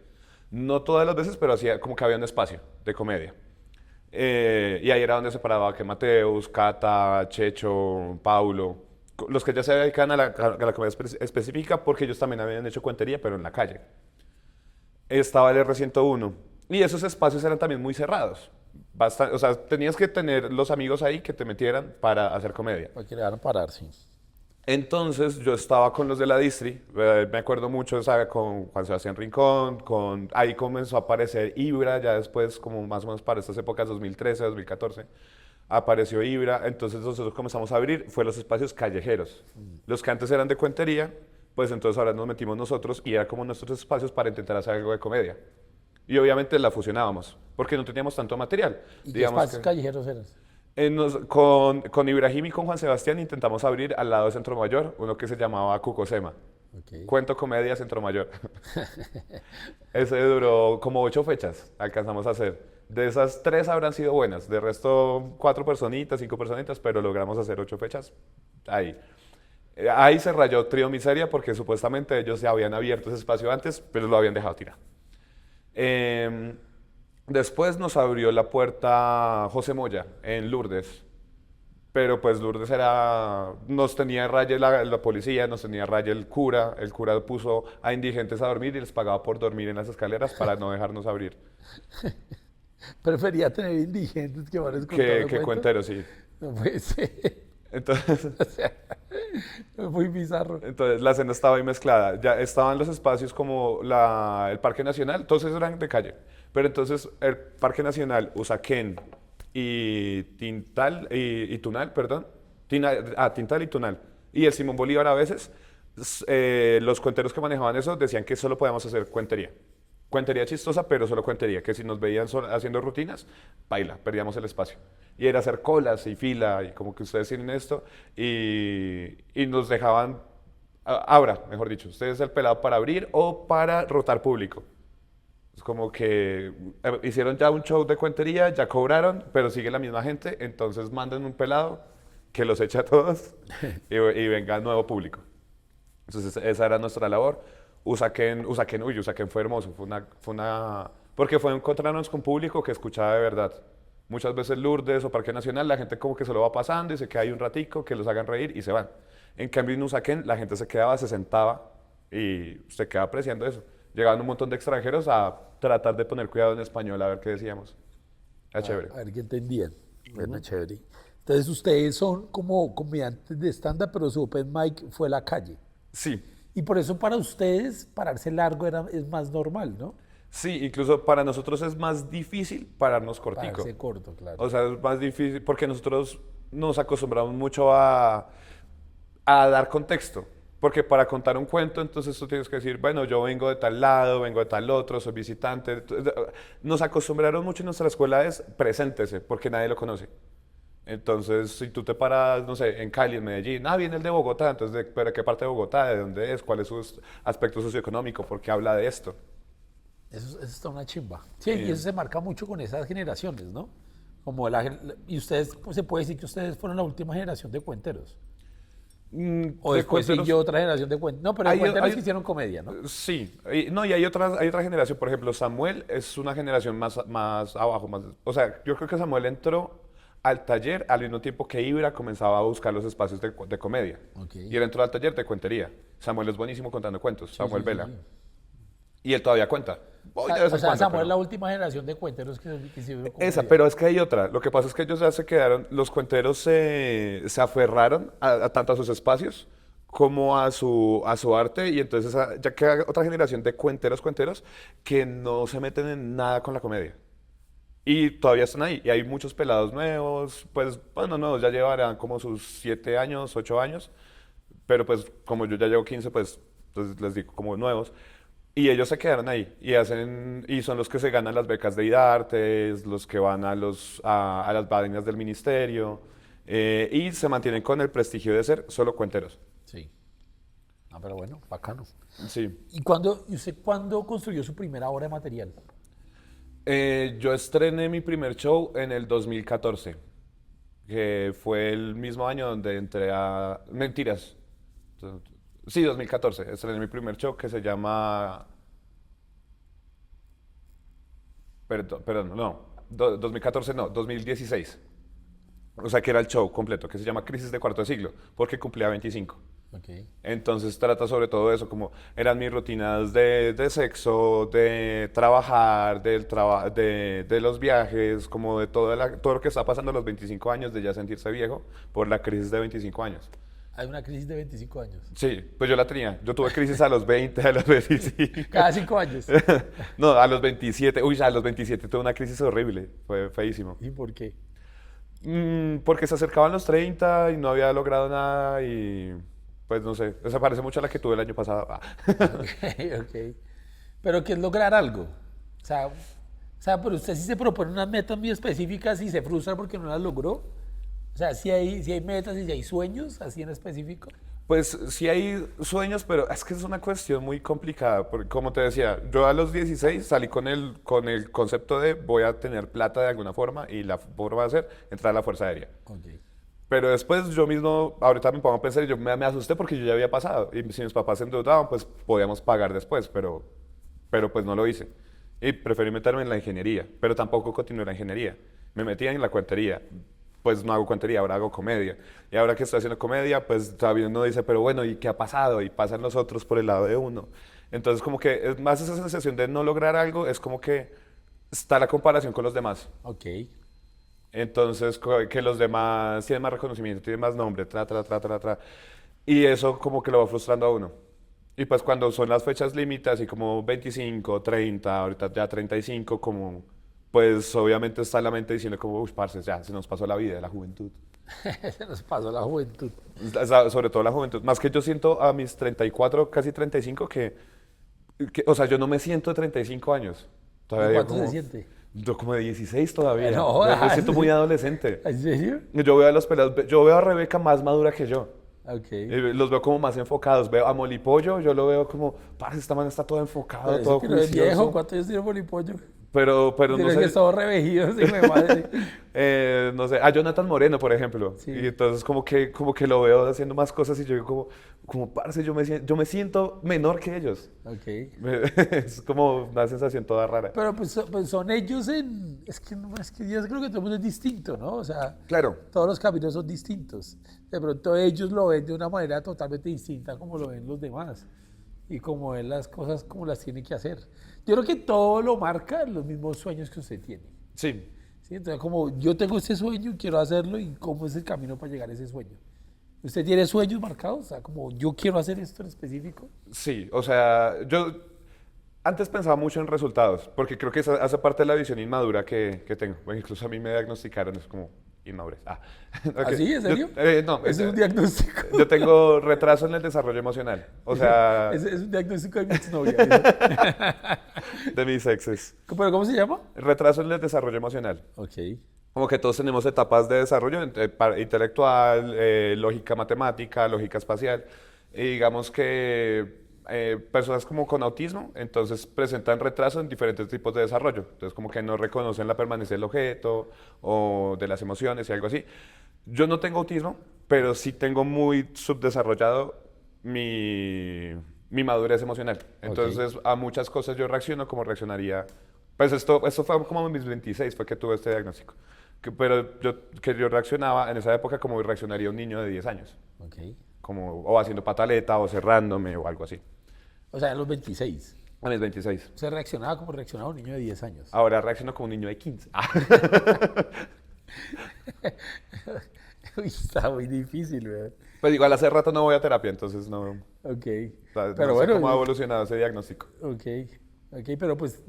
A: No todas las veces, pero hacía como que había un espacio de comedia. Y ahí era donde se paraba que Mateus, Cata, Checho, Paulo, los que ya se dedican a la comedia específica, porque ellos también habían hecho cuentería, pero en la calle. Estaba el R101. Y esos espacios eran también muy cerrados. O sea, tenías que tener los amigos ahí que te metieran para hacer comedia.
C: Para que le hagan parar, sí.
A: Entonces yo estaba con los de la Distri, me acuerdo mucho, ¿sabe? Con Juan Sebastián Rincón, ahí comenzó a aparecer Ibra, ya después, como más o menos para estas épocas, 2013, 2014, apareció Ibra, entonces nosotros comenzamos a abrir, fue los espacios callejeros. Los que antes eran de cuentería, pues entonces ahora nos metimos nosotros y era como nuestros espacios para intentar hacer algo de comedia. Y obviamente la fusionábamos, porque no teníamos tanto material.
C: ¿Y qué
A: Digamos
C: espacios
A: que
C: callejeros eran?
A: con Ibrahim y con Juan Sebastián intentamos abrir al lado de Centro Mayor uno que se llamaba Cucosema.
C: Ok.
A: Cuento Comedia Centro Mayor. Ese duró como 8 fechas, alcanzamos a hacer. De esas 3 habrán sido buenas, de resto 4 personitas, 5 personitas, pero logramos hacer 8 fechas ahí. Ahí se rayó Trío Miseria porque supuestamente ellos ya habían abierto ese espacio antes, pero lo habían dejado tirar. Em, Después nos abrió la puerta José Moya en Lourdes, pero pues Lourdes nos tenía raya la policía, nos tenía raya el cura puso a indigentes a dormir y les pagaba por dormir en las escaleras para no dejarnos abrir.
C: Prefería tener indigentes que van
A: Que
C: escuchando cuentos.
A: cuentero, sí.
C: No puede ser.
A: Entonces,
C: O sea, muy bizarro.
A: entonces la escena estaba ahí mezclada. Ya estaban los espacios como el Parque Nacional, todos esos eran de calle. Pero entonces el Parque Nacional, Usaquén y Tunal, perdón. Tintal y Tunal. Y el Simón Bolívar a veces, los cuenteros que manejaban eso decían que solo podíamos hacer cuentería. Cuentería chistosa, pero solo cuentería, que si nos veían haciendo rutinas, baila, perdíamos el espacio. Y era hacer colas y fila, y como que ustedes tienen esto, y nos dejaban, abra, mejor dicho, ustedes el pelado para abrir o para rotar público. Es como que hicieron ya un show de cuentería, ya cobraron, pero sigue la misma gente, entonces manden un pelado que los echa a todos y venga nuevo público. Entonces esa era nuestra labor. Usaquén fue hermoso, porque fue encontrarnos con público que escuchaba de verdad. Muchas veces Lourdes o Parque Nacional, la gente como que se lo va pasando y se queda ahí un ratico, que los hagan reír y se van. En cambio en Usaquén la gente se quedaba, se sentaba y se quedaba apreciando eso. Llegaban un montón de extranjeros a tratar de poner cuidado en español, a ver qué decíamos. Era chévere.
C: A ver qué entendían. Bueno, chévere. Entonces ustedes son como comediantes de stand-up, pero su open mic fue la calle.
A: Sí,
C: Y por eso para ustedes pararse largo es más normal, ¿no?
A: sí, incluso para nosotros es más difícil pararnos cortico.
C: Pararse corto, claro.
A: O sea, es más difícil porque nosotros nos acostumbramos mucho a dar contexto. Porque para contar un cuento, entonces tú tienes que decir, bueno, yo vengo de tal lado, vengo de tal otro, soy visitante. Nos acostumbraron mucho en nuestra escuela es preséntese, porque nadie lo conoce. Entonces, si tú te paras, no sé, en Cali, en Medellín, viene el de Bogotá, entonces, ¿pero de qué parte de Bogotá? ¿De dónde es? ¿Cuál es su aspecto socioeconómico? ¿Por qué habla de esto?
C: Eso está una chimba. Sí, y eso se marca mucho con esas generaciones, ¿no? Como y ustedes, pues se puede decir que ustedes fueron la última generación de cuenteros. O
A: De
C: después
A: cuenteros-
C: siguió otra generación de cuenteros. No, pero de
A: Hay-
C: cuenteros
A: hay-
C: que hicieron comedia, ¿no?
A: Sí, no, y hay otra generación, por ejemplo, Samuel es una generación más abajo, o sea, yo creo que Samuel entró al taller al mismo tiempo que Ibra comenzaba a buscar los espacios de comedia.
C: Ok.
A: Y él entró al taller de cuentería. Samuel es buenísimo contando cuentos, Samuel
C: Sí,
A: Vela.
C: sí.
A: Y él todavía cuenta. Voy de vez
C: O
A: en
C: sea,
A: cuando,
C: Samuel
A: pero-
C: es la última generación de cuenteros que hicieron
A: Esa,
C: comedia.
A: pero es que hay otra. Lo que pasa es que ellos ya se quedaron, los cuenteros se aferraron tanto a sus espacios como a su arte y entonces ya queda otra generación de cuenteros que no se meten en nada con la comedia. Y todavía están ahí. Y hay muchos pelados nuevos, pues, bueno, nuevos, ya llevarán como sus 7 años, 8 años, pero pues como yo ya llevo 15 pues entonces les digo como nuevos. Y ellos se quedaron ahí y hacen, y son los que se ganan las becas de IDARTES, los que van a las vainas del ministerio, y se mantienen con el prestigio de ser solo cuenteros.
C: Sí. Ah, pero bueno, bacano.
A: Sí.
C: ¿Y usted cuándo construyó su primera obra de material?
A: Yo estrené mi primer show en el 2014, que fue el mismo año donde entré a... Mentiras. Sí, 2014. Estrené mi primer show que se llama... Perdón, no. 2014 no, 2016. O sea, que era el show completo, que se llama Crisis de Cuarto de Siglo, porque cumplía 25.
C: Ok.
A: Entonces trata sobre todo eso, como eran mis rutinas de sexo, de trabajar, de los viajes, como de todo lo que está pasando a los 25 años, de ya sentirse viejo por la crisis de 25 años.
C: Hay una crisis de 25 años.
A: Sí, pues yo la tenía. Yo tuve crisis a los 20, a los 25.
C: Cada 5 años.
A: No, a los 27. Uy, a los 27 tuve una crisis horrible. Fue feísimo.
C: ¿Y por qué?
A: Porque se acercaban los 30 y no había logrado nada y pues no sé. Se parece mucho a la que tuve el año pasado. Ah.
C: Ok, ok. Pero que es lograr algo. Pero usted sí se propone unas metas muy específicas y se frustra porque no las logró. O sea, si hay metas y si hay sueños así en específico.
A: Pues sí hay sueños, pero es que es una cuestión muy complicada. Porque, como te decía, yo a los 16 salí con el concepto de voy a tener plata de alguna forma y la forma de hacer entrar a la Fuerza Aérea.
C: Ok.
A: Pero después yo mismo, ahorita me pongo a pensar y yo me asusté porque yo ya había pasado. Y si mis papás se endeudaban, pues podíamos pagar después, pero pues no lo hice. Y preferí meterme en la ingeniería, pero tampoco continué la ingeniería. Me metí en la cuentería. Pues no hago cuentería, ahora hago comedia. Y ahora que estoy haciendo comedia, pues todavía uno dice, pero bueno, ¿y qué ha pasado? Y pasan los otros por el lado de uno. Entonces como que es más esa sensación de no lograr algo, es como que está la comparación con los demás.
C: Ok.
A: Entonces, que los demás tienen más reconocimiento, tienen más nombre, tra. Y eso como que lo va frustrando a uno. Y pues cuando son las fechas límites, así como 25, 30, ahorita ya 35, como, pues obviamente está en la mente diciendo como, uy, parce, ya se nos pasó la vida, la juventud.
C: Se nos pasó la juventud.
A: Sobre todo la juventud. Más que yo siento a mis 34, casi 35, o sea, yo no me siento de 35 años. Todavía
C: ¿Cuánto
A: como,
C: se siente?
A: yo como de 16 todavía.
C: No,
A: Me siento muy adolescente.
C: ¿En serio?
A: Yo veo a los pelados, yo veo a Rebeca más madura que yo.
C: Ok.
A: Los veo como más enfocados. Veo a Molipollo, yo lo veo como, parce, esta man está todo enfocado,
C: Pero
A: todo
C: ese piro es viejo.
A: juicioso.
C: ¿Cuántos años tiene Polipollo?
A: Pero no
C: Tiene que
A: sé,
C: estar revejido, hijo de madre.
A: no sé, a Jonathan Moreno, por ejemplo.
C: Sí.
A: Y entonces como que lo veo haciendo más cosas y yo digo como parce, yo me siento menor que ellos.
C: Ok.
A: Es como una sensación toda rara.
C: Pero pues son ellos en... Es que, es que yo creo que todo el mundo es distinto, ¿no? O sea,
A: Claro.
C: todos los caminos son distintos. De pronto ellos lo ven de una manera totalmente distinta como lo ven los demás. Y como ven las cosas como las tiene que hacer. Yo creo que todo lo marca los mismos sueños que usted tiene.
A: Sí,
C: ¿Sí? Entonces, como yo tengo este sueño, quiero hacerlo y cómo es el camino para llegar a ese sueño. ¿Usted tiene sueños marcados? O sea, como yo quiero hacer esto en específico.
A: sí, o sea, yo antes pensaba mucho en resultados, porque creo que eso hace parte de la visión inmadura que tengo. Bueno, incluso a mí me diagnosticaron, es como inmadurez. Ok.
C: ¿Ah, sí? ¿En serio?
A: No,
C: Ese es un diagnóstico.
A: yo tengo retraso en el desarrollo emocional, o sea,
C: Ese es un diagnóstico de mi exnovia.
A: de mis exes.
C: ¿Pero cómo se llama?
A: Retraso en el desarrollo emocional.
C: Ok.
A: Como que todos tenemos etapas de desarrollo intelectual, lógica matemática, lógica espacial. Y digamos que personas como con autismo, entonces presentan retraso en diferentes tipos de desarrollo. Entonces como que no reconocen la permanencia del objeto o de las emociones y algo así. Yo no tengo autismo, pero sí tengo muy subdesarrollado mi madurez emocional. Entonces a muchas cosas yo reacciono como reaccionaría. Pues esto fue como en mis 26, fue que tuve este diagnóstico. que yo reaccionaba en esa época como reaccionaría un niño de 10 años.
C: Ok.
A: Como o haciendo pataleta o cerrándome o algo así.
C: O sea, a los 26.
A: A mis 26.
C: Usted reaccionaba como reaccionaba un niño de 10 años.
A: Ahora reacciono como un niño de 15.
C: Uy, está muy difícil, ¿verdad?
A: Pues igual hace rato no voy a terapia, entonces no, o
C: Ok.
A: sea,
C: Pero
A: no sé
C: bueno,
A: cómo ha evolucionado ese diagnóstico.
C: ok. Ok, pero pues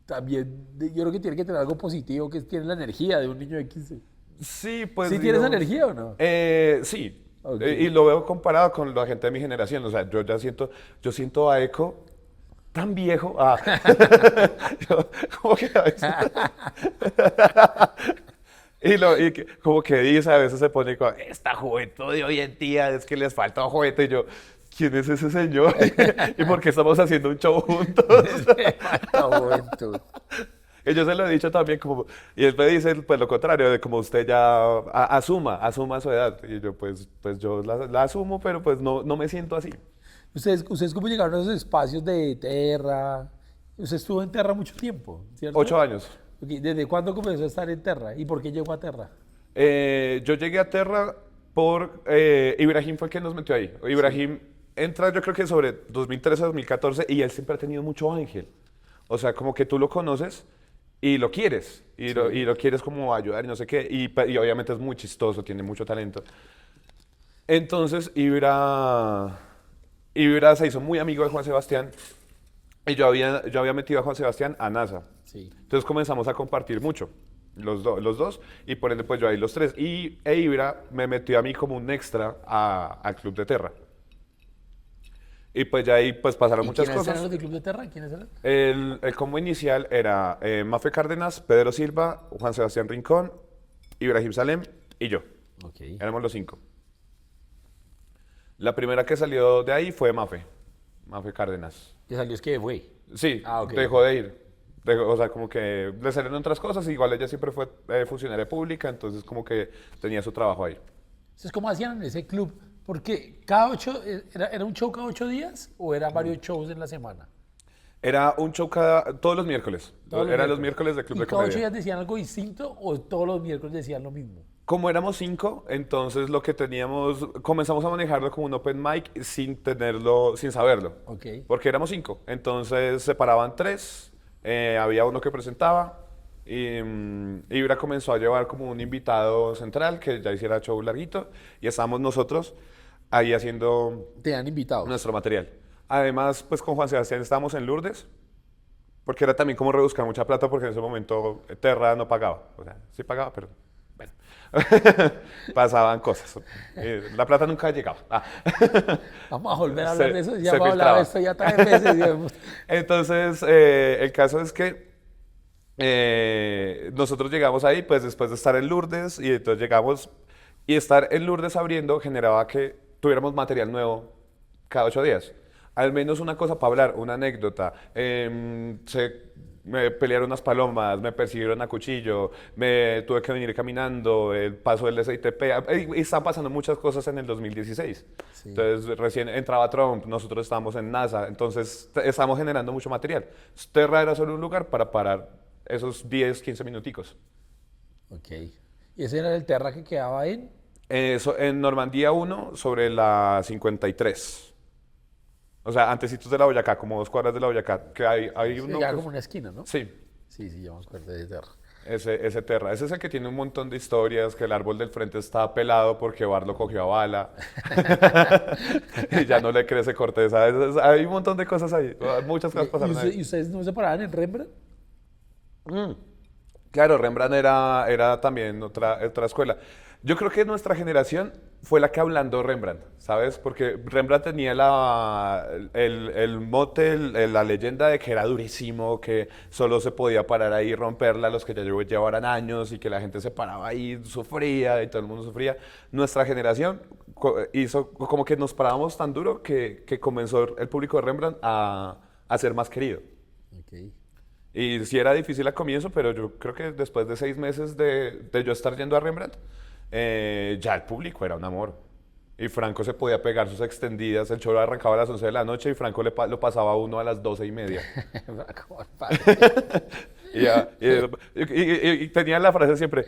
C: también yo creo que tiene que tener algo positivo, que tiene la energía de un niño de 15.
A: Sí, pues
C: ¿Sí tienes
A: digamos,
C: energía o no?
A: sí.
C: Ok.
A: Y lo veo comparado con la gente de mi generación. O sea, yo siento a Eco tan viejo. Como que a veces. Como que dice, a veces se pone como, esta juventud de hoy en día es que les falta un juguete. Y yo, ¿quién es ese señor? ¿Y por qué estamos haciendo un show juntos?
C: Me falta juventud.
A: Y yo se lo he dicho también como, y él me dice pues lo contrario, de como usted ya asuma su edad. Y yo pues yo la asumo, pero pues no me siento así.
C: ¿Ustedes cómo llegaron a esos espacios de Terra? Usted estuvo en Terra mucho tiempo, ¿cierto?
A: 8 años.
C: Ok, ¿desde cuándo comenzó a estar en Terra? ¿Y por qué llegó a Terra?
A: Yo llegué a Terra por, Ibrahim fue el que nos metió ahí. Ibrahim entra yo creo que sobre 2013-2014 y él siempre ha tenido mucho ángel. O sea, como que tú lo conoces y lo quieres. Y lo quieres como ayudar y no sé qué. Y obviamente es muy chistoso, tiene mucho talento. Entonces Ibra se hizo muy amigo de Juan Sebastián y yo había metido a Juan Sebastián a NASA.
C: Sí.
A: Entonces comenzamos a compartir mucho, los dos, y por ende pues yo ahí los tres. E Ibra me metió a mí como un extra al Club de Terra. Y pues ya ahí pues pasaron
C: ¿Y
A: muchas
C: quiénes eran
A: cosas.
C: los del Club de Terra? ¿Quiénes eran?
A: El combo inicial era Mafe Cárdenas, Pedro Silva, Juan Sebastián Rincón, Ibrahim Salem y yo.
C: Ok.
A: Éramos los 5. La primera que salió de ahí fue Mafe Cárdenas.
C: ¿Qué salió? Es que fue.
A: Sí,
C: Ah, ok.
A: dejó de ir. O sea, como que le salieron otras cosas. Igual ella siempre fue funcionaria pública, entonces como que tenía su trabajo ahí.
C: Entonces, ¿cómo hacían en ese club? Porque cada ¿era un show cada 8 días o eran varios shows en la semana?
A: Era un show todos los miércoles. Era los miércoles de Club
C: ¿Y
A: de
C: cada 8
A: Comedia.
C: días decían algo distinto o todos los miércoles decían lo mismo?
A: Como éramos 5, entonces lo que teníamos, comenzamos a manejarlo como un open mic sin saberlo.
C: Ok.
A: Porque éramos 5, entonces separaban 3, había uno que presentaba y Ibra comenzó a llevar como un invitado central que ya hiciera show larguito y estábamos nosotros ahí haciendo
C: Tenían invitados.
A: nuestro material. Además, pues con Juan Sebastián estábamos en Lourdes, porque era también como rebuscar mucha plata porque en ese momento Terra no pagaba. O sea, sí pagaba, pero bueno. Pasaban cosas. La plata nunca llegaba.
C: Vamos a volver a hablar
A: Se-
C: de eso.
A: se
C: Ya hemos hablado de
A: filtraba.
C: esto ya 3 veces. Digamos.
A: Entonces, el caso es que nosotros llegamos ahí, pues después de estar en Lourdes, y entonces llegamos, y estar en Lourdes abriendo generaba que tuviéramos material nuevo cada 8 días. Al menos una cosa para hablar, una anécdota. Me pelearon unas palomas, me persiguieron a cuchillo, me tuve que venir caminando, el paso del SITP. Y están pasando muchas cosas en el 2016.
C: Sí.
A: Entonces, recién entraba Trump, nosotros estábamos en NASA, entonces estamos generando mucho material. Terra era solo un lugar para parar esos 10, 15 minuticos.
C: Ok. ¿Y ese era el Terra que quedaba en?
A: En Normandía 1, sobre la 53. O sea, antecitos de la Boyacá, como 2 cuadras de la Boyacá, que hay
C: Se
A: uno
C: quedaba
A: que...
C: como una esquina, ¿no?
A: Sí,
C: Sí, sí, yo me acuerdo de Terra.
A: ese Terra. Ese es el que tiene un montón de historias, que el árbol del frente está pelado porque Bar lo cogió a bala. Y ya no le crece corteza. Hay un montón de cosas ahí. Muchas cosas pasaron
C: ¿Y
A: ahí.
C: ustedes no se paraban en Rembrandt?
A: Claro, Rembrandt era también otra escuela. Yo creo que nuestra generación fue la que ablandó Rembrandt, ¿sabes? Porque Rembrandt tenía el mote, la leyenda de que era durísimo, que solo se podía parar ahí y romperla los que ya llevaran años y que la gente se paraba ahí, sufría y todo el mundo sufría. Nuestra generación hizo como que nos parábamos tan duro que comenzó el público de Rembrandt a ser más querido.
C: Ok.
A: Y sí era difícil al comienzo, pero yo creo que después de 6 meses de yo estar yendo a Rembrandt, ya el público era un amor. Y Franco se podía pegar sus extendidas, el show arrancaba a las 11 de la noche y Franco lo pasaba a uno a las 12:30.
C: Como el padre.
A: Y tenía la frase siempre,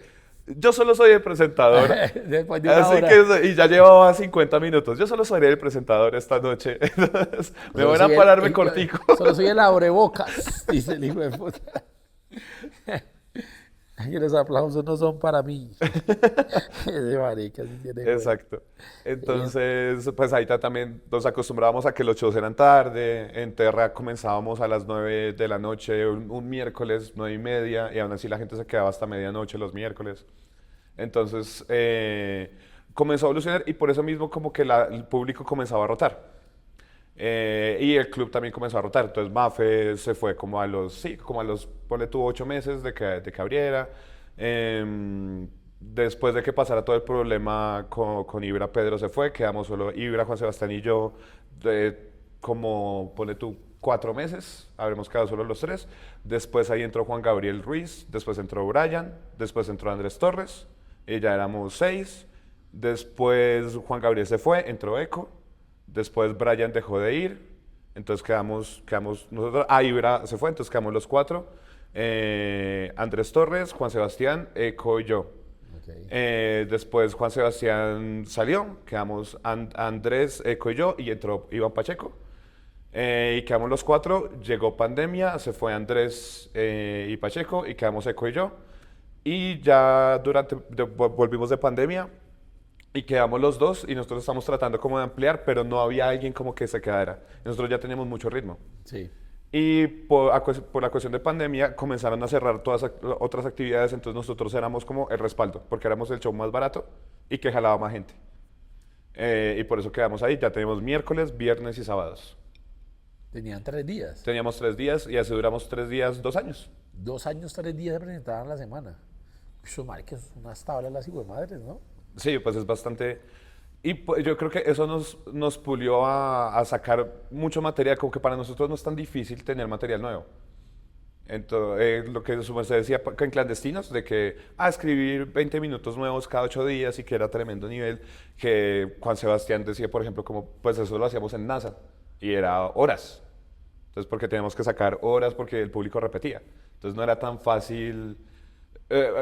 A: Yo solo soy el presentador.
C: Después de una
A: Así
C: hora.
A: que, y ya llevaba 50 minutos. Yo solo seré el presentador esta noche. Entonces, me
C: Solo
A: van
C: soy
A: a pararme cortico.
C: solo soy el abrebocas, dice el hijo de puta. Y los aplausos no son para mí. Ese marica sí tiene güey.
A: Exacto. Entonces, pues ahí también nos acostumbrábamos a que los shows eran tarde. En Terra comenzábamos a las 9 de la noche, un miércoles, 9:30, y aún así la gente se quedaba hasta medianoche los miércoles. Entonces, comenzó a evolucionar y por eso mismo como que el público comenzaba a rotar. Y el club también comenzó a rotar. Entonces Mafe se fue como a los, sí, como a los, ponle tú 8 meses de que abriera. Después de que pasara todo el problema con Ibra, Pedro se fue. Quedamos solo Ibra, Juan Sebastián y yo. Como, ponle tú, 4 meses. Habremos quedado solo los tres. Después ahí entró Juan Gabriel Ruiz. Después entró Brian. Después entró Andrés Torres. Y ya éramos 6. Después Juan Gabriel se fue. Entró Eco. Después Brian dejó de ir, entonces quedamos nosotros. Ah, Ibra se fue, entonces quedamos los 4. Andrés Torres, Juan Sebastián, Eco y yo.
C: Ok.
A: Después Juan Sebastián salió, quedamos Andrés, Eco y yo, y entró Iván Pacheco. Y quedamos los 4, llegó pandemia, se fue Andrés y Pacheco, y quedamos Eco y yo. Y ya volvimos de pandemia. Y quedamos los dos y nosotros estamos tratando como de ampliar, pero no había alguien como que se quedara. Nosotros ya teníamos mucho ritmo.
C: Sí.
A: Y por la cuestión de pandemia comenzaron a cerrar todas otras actividades, entonces nosotros éramos como el respaldo, porque éramos el show más barato y que jalaba más gente. Y por eso quedamos ahí, ya tenemos miércoles, viernes y sábados.
C: Tenían 3 días.
A: Teníamos 3 días y así duramos 3 días, 2 años.
C: 2 años, 3 días se presentaban a la semana. Eso, marica, es unas tablas las madres, ¿no?
A: Sí, pues es bastante. Y pues, yo creo que eso nos pulió a sacar mucho material, como que para nosotros no es tan difícil tener material nuevo. Entonces, lo que su merced decía en clandestinos, de que escribir 20 minutos nuevos cada 8 días y que era tremendo nivel, que Juan Sebastián decía, por ejemplo, como pues eso lo hacíamos en NASA y era horas. Entonces, porque teníamos que sacar horas porque el público repetía. Entonces, no era tan fácil.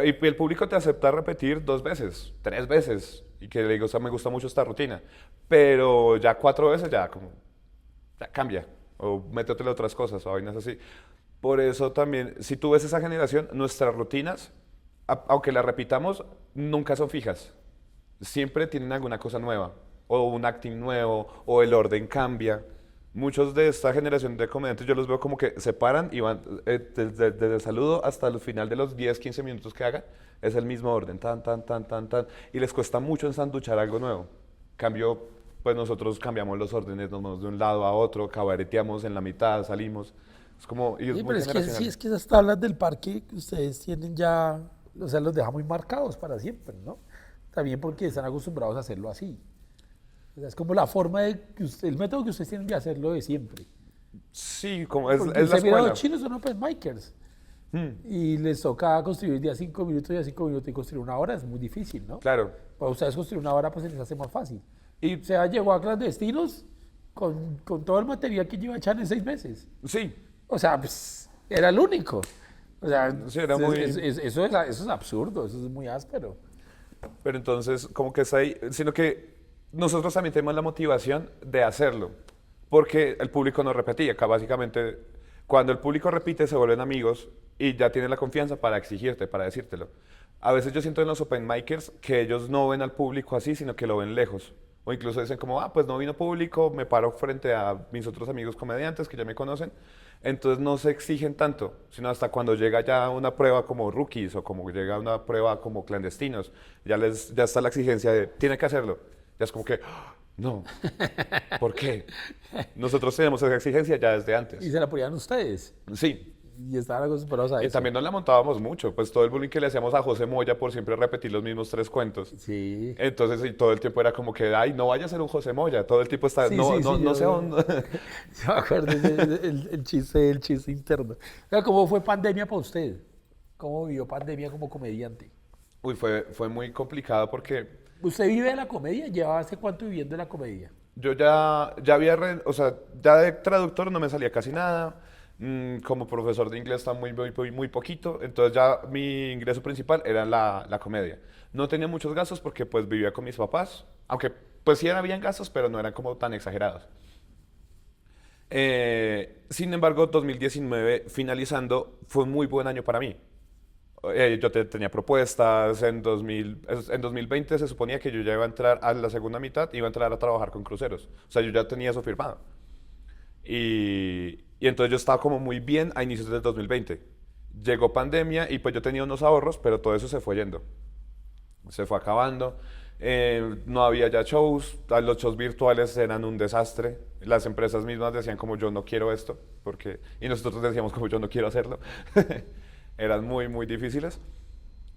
A: Y el público te acepta repetir 2 veces, 3 veces, y que le digo, o sea, me gusta mucho esta rutina, pero ya 4 veces ya como, ya cambia, o métetele otras cosas, o vainas así. Por eso también, si tú ves esa generación, nuestras rutinas, aunque las repitamos, nunca son fijas. Siempre tienen alguna cosa nueva, o un acting nuevo, o el orden cambia. Muchos de esta generación de comediantes yo los veo como que se paran y van desde el saludo hasta el final de los 10, 15 minutos que hagan, es el mismo orden, tan, tan, tan, tan, tan, y les cuesta mucho ensanduchar algo nuevo. Cambio, pues nosotros cambiamos los órdenes, nos movemos de un lado a otro, cabareteamos en la mitad, salimos, es como, y es
C: Sí,
A: muy
C: pero es que sí,
A: generacional.
C: es que esas tablas del parque que ustedes tienen ya, o sea, los deja muy marcados para siempre, ¿no? También porque están acostumbrados a hacerlo así. O sea, es como la forma de que el método que ustedes tienen de hacerlo de siempre.
A: Sí, como es,
C: Porque
A: es la
C: usted mira,
A: escuela.
C: los chinos son open micers y les toca construir día 5 minutos, día 5 minutos y construir una hora es muy difícil, ¿no?
A: Claro.
C: Para ustedes construir una hora pues se les hace más fácil.
A: Y
C: O sea, llegó a clandestinos con todo el material que lleva echar en 6 meses.
A: sí,
C: O sea, pues, era el único. O sea,
A: sí, era muy...
C: eso es absurdo, eso es muy áspero.
A: Pero entonces, como que está ahí, sino que nosotros también tenemos la motivación de hacerlo, porque el público nos repetía, que básicamente cuando el público repite se vuelven amigos y ya tienen la confianza para exigirte, para decírtelo. A veces yo siento en los open micers que ellos no ven al público así, sino que lo ven lejos. O incluso dicen como, pues no vino público, me paro frente a mis otros amigos comediantes que ya me conocen. Entonces no se exigen tanto, sino hasta cuando llega ya una prueba como rookies o como llega una prueba como clandestinos, ya está la exigencia de, tiene que hacerlo. Ya es como que, no, ¿por qué? Nosotros tenemos esa exigencia ya desde
C: Y
A: antes.
C: se la ponían ustedes.
A: Sí,
C: Y estaban acostumbrados a
A: y
C: eso.
A: también nos la montábamos mucho, pues todo el bullying que le hacíamos a José Moya por siempre repetir los mismos 3 cuentos.
C: Sí.
A: Entonces, y todo el tiempo era como que, ay, no vaya a ser un José Moya. Todo el tiempo está,
C: Sí,
A: no,
C: sí,
A: no,
C: sí,
A: no sea un...
C: yo me acuerdo el chiste interno. O sea, ¿cómo fue pandemia para usted? ¿Cómo vivió pandemia como comediante?
A: Uy, fue muy complicado porque
C: ¿Usted vive de la comedia? ¿Lleva hace cuánto viviendo de la comedia?
A: yo ya había, o sea, ya de traductor no me salía casi nada. Como profesor de inglés está muy poquito, entonces ya mi ingreso principal era la comedia. No tenía muchos gastos porque pues vivía con mis papás, aunque pues sí habían gastos, pero no eran como tan exagerados. Sin embargo, 2019 finalizando fue un muy buen año para mí. Tenía propuestas, en 2020 se suponía que yo ya iba a entrar a la segunda mitad, iba a entrar a trabajar con cruceros. O sea, yo ya tenía eso firmado. Y entonces yo estaba como muy bien a inicios del 2020. Llegó pandemia y pues yo tenía unos ahorros, pero todo eso se fue yendo. Se fue acabando. No había ya shows, los shows virtuales eran un desastre. Las empresas mismas decían como yo no quiero esto, y nosotros decíamos como yo no quiero hacerlo. Eran muy difíciles.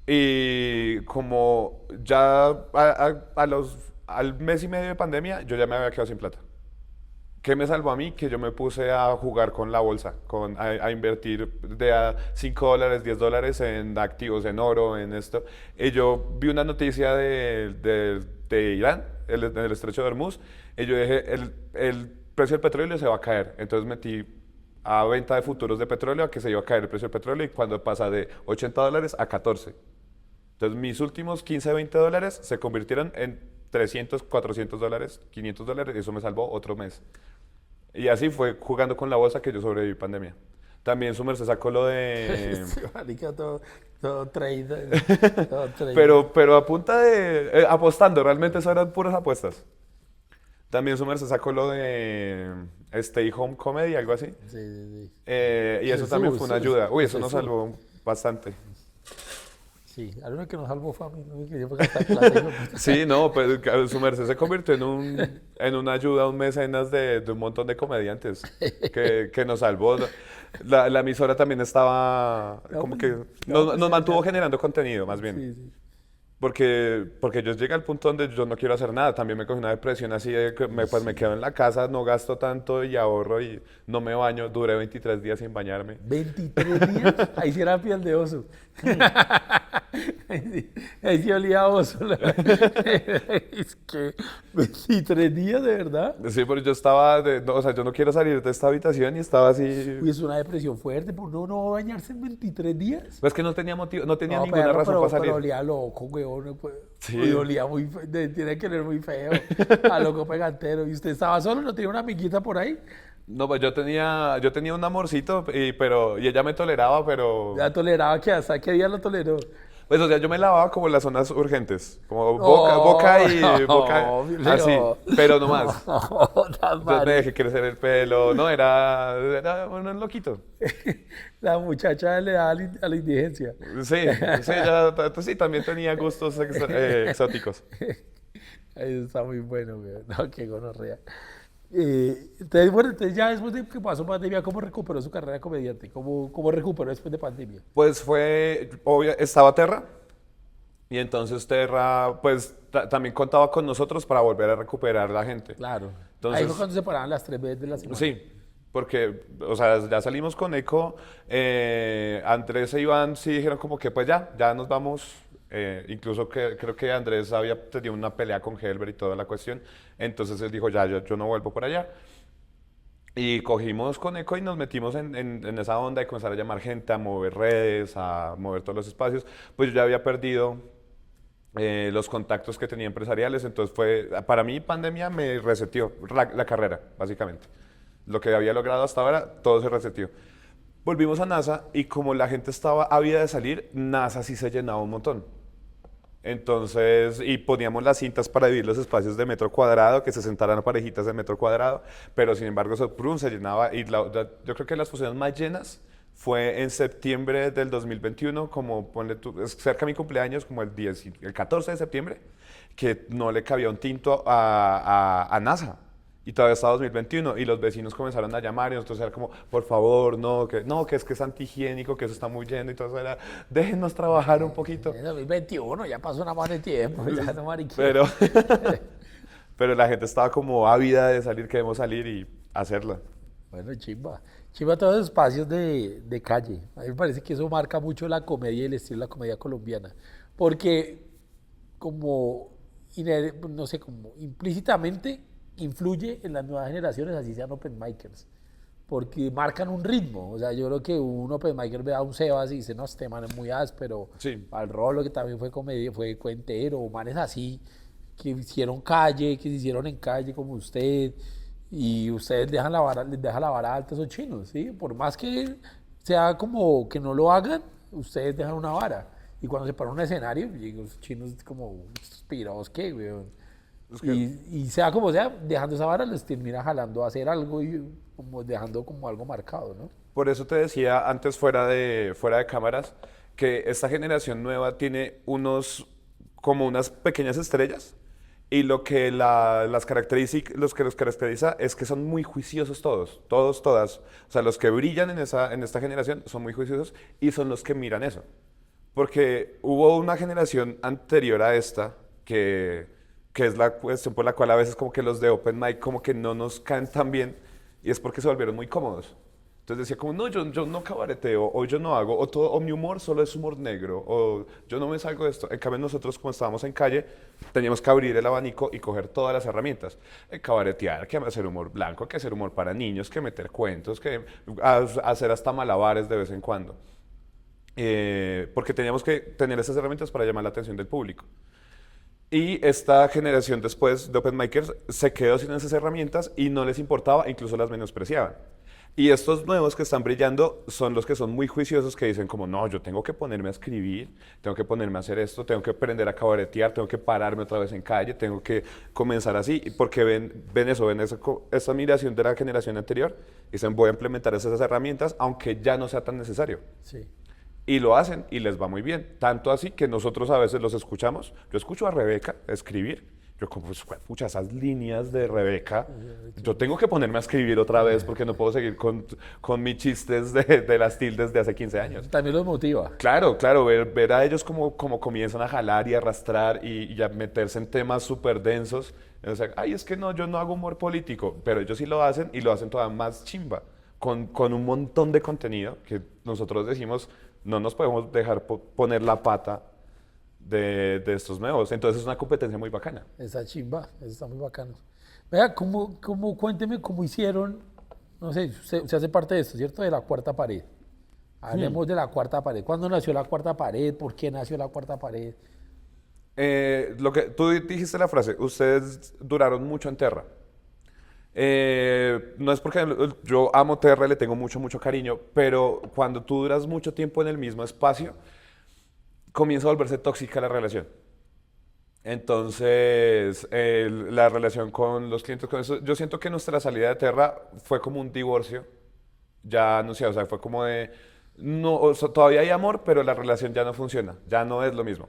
A: Y como ya al mes y medio de pandemia, yo ya me había quedado sin plata. ¿Qué me salvó a mí? Que yo me puse a jugar con la bolsa, a invertir de a $5, $10 en activos, en oro, en esto. Y yo vi una noticia de Irán, en el estrecho de Hormuz, y yo dije, el precio del petróleo se va a caer. Entonces metí a venta de futuros de petróleo a que se iba a caer el precio del petróleo y cuando pasa de $80 a 14. Entonces mis últimos 15, $20 se convirtieron en 300, $400, $500 y eso me salvó otro mes. Y así fue jugando con la bolsa que yo sobreviví pandemia. También Summer se sacó lo de...
C: Sí, marica, todo trade, todo trade.
A: pero a punta de... apostando, realmente eso eran puras apuestas. También Summer se sacó lo de Stay Home Comedy, algo así.
C: Sí, sí, sí.
A: Y eso también fue una ayuda. Uy, eso
C: Eso
A: nos
C: es
A: salvó bastante.
C: Sí, al único que nos salvó fue a mí, ¿no? Que yo fue gastar plata, hijo de puta.
A: Sí, no, pues su merced se convirtió en una ayuda, un mecenas de un montón de comediantes que nos salvó. La emisora también estaba
C: No,
A: como
C: pues,
A: que
C: no, pues,
A: nos mantuvo
C: ya.
A: generando contenido, más bien.
C: Sí, sí.
A: Porque yo llegué al punto donde yo no quiero hacer nada. También me cogí una depresión así de que pues me quedo en la casa, no gasto tanto y ahorro y no me baño. Duré 23 días sin bañarme.
C: 23 días, ahí sí era piel de oso. Ahí sí olía a oso. Es que 23 días, de verdad.
A: Sí, pero yo estaba, no, o sea, yo no quiero salir de esta habitación y estaba así.
C: Uy, es una depresión fuerte, pues no, no va a bañarse en 23 días.
A: Pues que no tenía motivo, no tenía
C: No,
A: ninguna razón para
C: pero
A: salir.
C: olía loco, weón. No puede-
A: Sí.
C: Uy, olía muy tiene que oler muy feo. A loco pegantero. ¿Y usted estaba solo? ¿No tenía una amiguita por ahí?
A: No, pues yo tenía un amorcito, y ella me toleraba, pero,
C: Ya toleraba que hasta qué día lo toleró.
A: pues, o sea, yo me lavaba como en las zonas urgentes, como
C: Oh,
A: boca,
C: no,
A: así,
C: Leo.
A: pero no más.
C: No, tan
A: Entonces me
C: mal.
A: dejé crecer el pelo, no, era un loquito.
C: La muchacha le da a la indigencia.
A: Sí, sí, también tenía gustos exóticos.
C: Eso está muy bueno, güey. No, qué gonorrea. Entonces, bueno, entonces ya después de que pasó pandemia, ¿cómo recuperó su carrera de comediante? ¿Cómo recuperó después de pandemia?
A: Pues obvio, estaba Terra, y entonces Terra, pues también contaba con nosotros para volver a recuperar la gente.
C: Claro. Ahí fue
A: Entonces,
C: cuando se paraban las 3 veces de la semana.
A: sí, porque, o sea, ya salimos con Eco, Andrés e Iván sí dijeron como que pues ya nos vamos, incluso que creo que Andrés había tenido una pelea con Helber y toda la cuestión, entonces él dijo ya, yo no vuelvo por allá. Y cogimos con Eco y nos metimos en esa onda de comenzar a llamar gente, a mover redes, a mover todos los espacios. Pues yo ya había perdido los contactos que tenía empresariales, entonces para mí pandemia me reseteó la carrera, básicamente. Lo que había logrado hasta ahora, todo se reseteó. Volvimos a NASA y como la gente estaba ávida de salir, NASA sí se llenaba un montón. Entonces, y poníamos las cintas para dividir los espacios de metro cuadrado, que se sentaran a parejitas de metro cuadrado, pero sin embargo eso prum, se llenaba y yo creo que las funciones más llenas fue en septiembre del 2021, como ponle tú, es cerca de mi cumpleaños, como el 14 de septiembre, que no le cabía un tinto a NASA. Y todavía estaba 2021 y los vecinos comenzaron a llamar y nosotros era como, por favor, no, que es antihigiénico, que eso está muy lleno y todo eso era, déjenos trabajar un poquito.
C: En 2021, ya pasó una más de tiempo, ya no mariquita.
A: Pero, pero la gente estaba como ávida de salir, queremos salir y hacerla.
C: Bueno, chimba. Chimba todos los espacios de calle. A mí me parece que eso marca mucho la comedia y el estilo de la comedia colombiana. Porque como, no sé, como implícitamente influye en las nuevas generaciones, así sean open micers. porque marcan un ritmo. O sea, yo creo que un open micer ve a un Sebas y dice, no, este man es muy áspero.
A: Sí.
C: Al Rolo, que también fue comedia, fue cuentero, o manes así, que hicieron calle, que se hicieron en calle como usted, y ustedes dejan la vara, les deja la vara alta a esos chinos, ¿sí? Por más que sea como que no lo hagan, ustedes dejan una vara. Y cuando se paran un escenario, los chinos como, estos pirados, ¿qué, weón?
A: Es que
C: Y sea como sea, dejando esa vara, les termina jalando a hacer algo y como dejando como algo marcado, ¿no?
A: por eso te decía antes fuera de cámaras que esta generación nueva tiene como unas pequeñas estrellas y lo que los que los caracteriza es que son muy juiciosos todos, todas. O sea, los que brillan en esta generación son muy juiciosos y son los que miran eso. Porque hubo una generación anterior a esta que es la cuestión por la cual a veces como que los de Open Mic como que no nos caen tan bien y es porque se volvieron muy cómodos. Entonces decía como, no, yo no cabareteo, o yo no hago, o mi humor solo es humor negro, o yo no me salgo de esto. En cambio nosotros como estábamos en calle, teníamos que abrir el abanico y coger todas las herramientas. Cabaretear, que hacer humor blanco, que hacer humor para niños, que meter cuentos, que hacer hasta malabares de vez en cuando. Porque teníamos que tener esas herramientas para llamar la atención del público. Y esta generación después de Open Micers se quedó sin esas herramientas y no les importaba, incluso las menospreciaban. Y estos nuevos que están brillando son los que son muy juiciosos, que dicen como, no, yo tengo que ponerme a escribir, tengo que ponerme a hacer esto, tengo que aprender a cabaretear, tengo que pararme otra vez en calle, tengo que comenzar así, porque ven esa admiración de la generación anterior y dicen, voy a implementar esas herramientas, aunque ya no sea tan necesario.
C: Sí.
A: Y lo hacen y les va muy bien. Tanto así que nosotros a veces los escuchamos. Yo escucho a Rebeca escribir. Yo como, pues, pucha, esas líneas de Rebeca, yo tengo que ponerme a escribir otra vez porque no puedo seguir con mis chistes de las tildes de hace 15 años.
C: También los motiva.
A: Claro, claro, ver a ellos como comienzan a jalar y arrastrar y a meterse en temas súper densos. O sea, ay, es que no, yo no hago humor político, pero ellos sí lo hacen y lo hacen todavía más chimba, con un montón de contenido que nosotros decimos, no nos podemos dejar poner la pata de estos nuevos. Entonces es una competencia muy bacana.
C: Esa chimba, eso está muy bacano. Vea, cuénteme cómo hicieron, no sé, usted hace parte de esto, ¿cierto? De la cuarta pared. Hablemos de la cuarta pared. ¿Cuándo nació la cuarta pared? ¿Por qué nació la cuarta pared?
A: Lo que tú dijiste la frase, ustedes duraron mucho en Terra. No es porque yo amo Terra, le tengo mucho cariño, pero cuando tú duras mucho tiempo en el mismo espacio, comienza a volverse tóxica la relación. Entonces, la relación con los clientes, con eso, yo siento que nuestra salida de Terra fue como un divorcio ya anunciado, o sea, fue como de, no, o sea, todavía hay amor, pero la relación ya no funciona, ya no es lo mismo.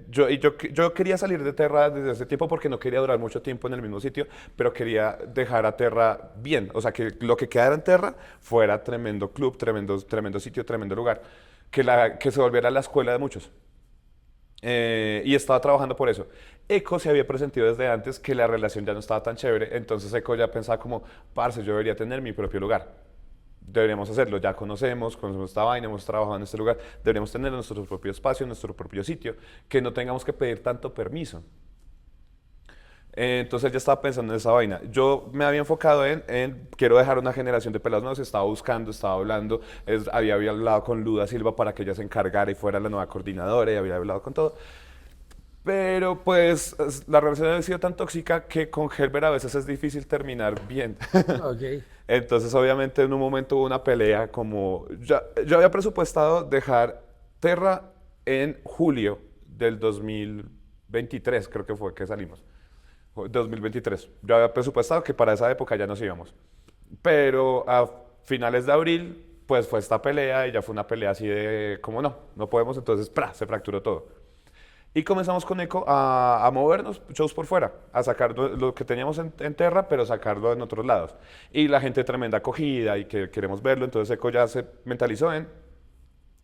A: Yo quería salir de Terra desde ese tiempo porque no quería durar mucho tiempo en el mismo sitio, pero quería dejar a Terra bien, o sea, que lo que quedara en Terra fuera tremendo club, tremendo sitio, tremendo lugar, que se volviera la escuela de muchos. Y estaba trabajando por eso. Eco se había presentido desde antes que la relación ya no estaba tan chévere, entonces Eco ya pensaba como, parce, yo debería tener mi propio lugar. Deberíamos hacerlo, ya conocemos esta vaina, hemos trabajado en este lugar, deberíamos tener nuestro propio espacio, nuestro propio sitio, que no tengamos que pedir tanto permiso. Entonces él ya estaba pensando en esa vaina. Yo me había enfocado en quiero dejar una generación de pelados nuevos, estaba buscando, estaba hablando, había hablado con Luda Silva para que ella se encargara y fuera la nueva coordinadora y había hablado con todo. Pero pues la relación había sido tan tóxica que con Herbert a veces es difícil terminar bien.
C: Ok.
A: Entonces obviamente en un momento hubo una pelea como... Yo había presupuestado dejar Terra en julio del 2023, creo que fue que salimos. 2023. Yo había presupuestado que para esa época ya nos íbamos. Pero a finales de abril, pues fue esta pelea y ya fue una pelea así de, como no podemos, entonces ¡pra! Se fracturó todo. Y comenzamos con Eco a movernos shows por fuera, a sacar lo que teníamos en Terra, pero sacarlo en otros lados. Y la gente tremenda acogida y que queremos verlo, entonces Eco ya se mentalizó en,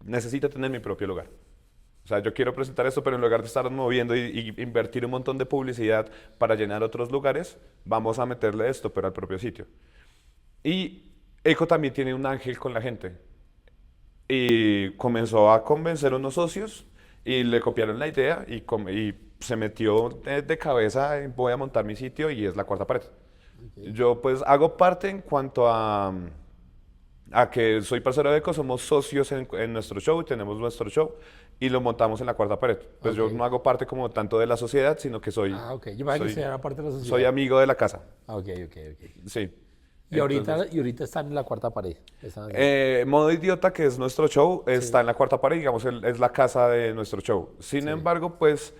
A: necesito tener mi propio lugar. O sea, yo quiero presentar esto, pero en lugar de estar moviendo y invertir un montón de publicidad para llenar otros lugares, vamos a meterle esto, pero al propio sitio. Y Eco también tiene un ángel con la gente. Y comenzó a convencer a unos socios y le copiaron la idea y se metió de cabeza en voy a montar mi sitio y es la cuarta pared.
C: Ok.
A: Yo pues hago parte en cuanto a que soy parcero de Eco, somos socios en nuestro show, tenemos nuestro show y lo montamos en la cuarta pared. Pues yo
C: Ok.
A: no hago parte como tanto de la sociedad, sino que
C: Ah, ok. Yo me que usted
A: soy,
C: era parte de la
A: soy
C: sociedad.
A: amigo de la casa.
C: Ah, ok, ok, ok.
A: Sí.
C: Y
A: Entonces,
C: ahorita están en la cuarta pared. Están haciendo-
A: Modo Idiota, que es nuestro show,
C: Sí,
A: está en la cuarta pared, digamos, es la casa de nuestro show. Sin
C: sí,
A: embargo, pues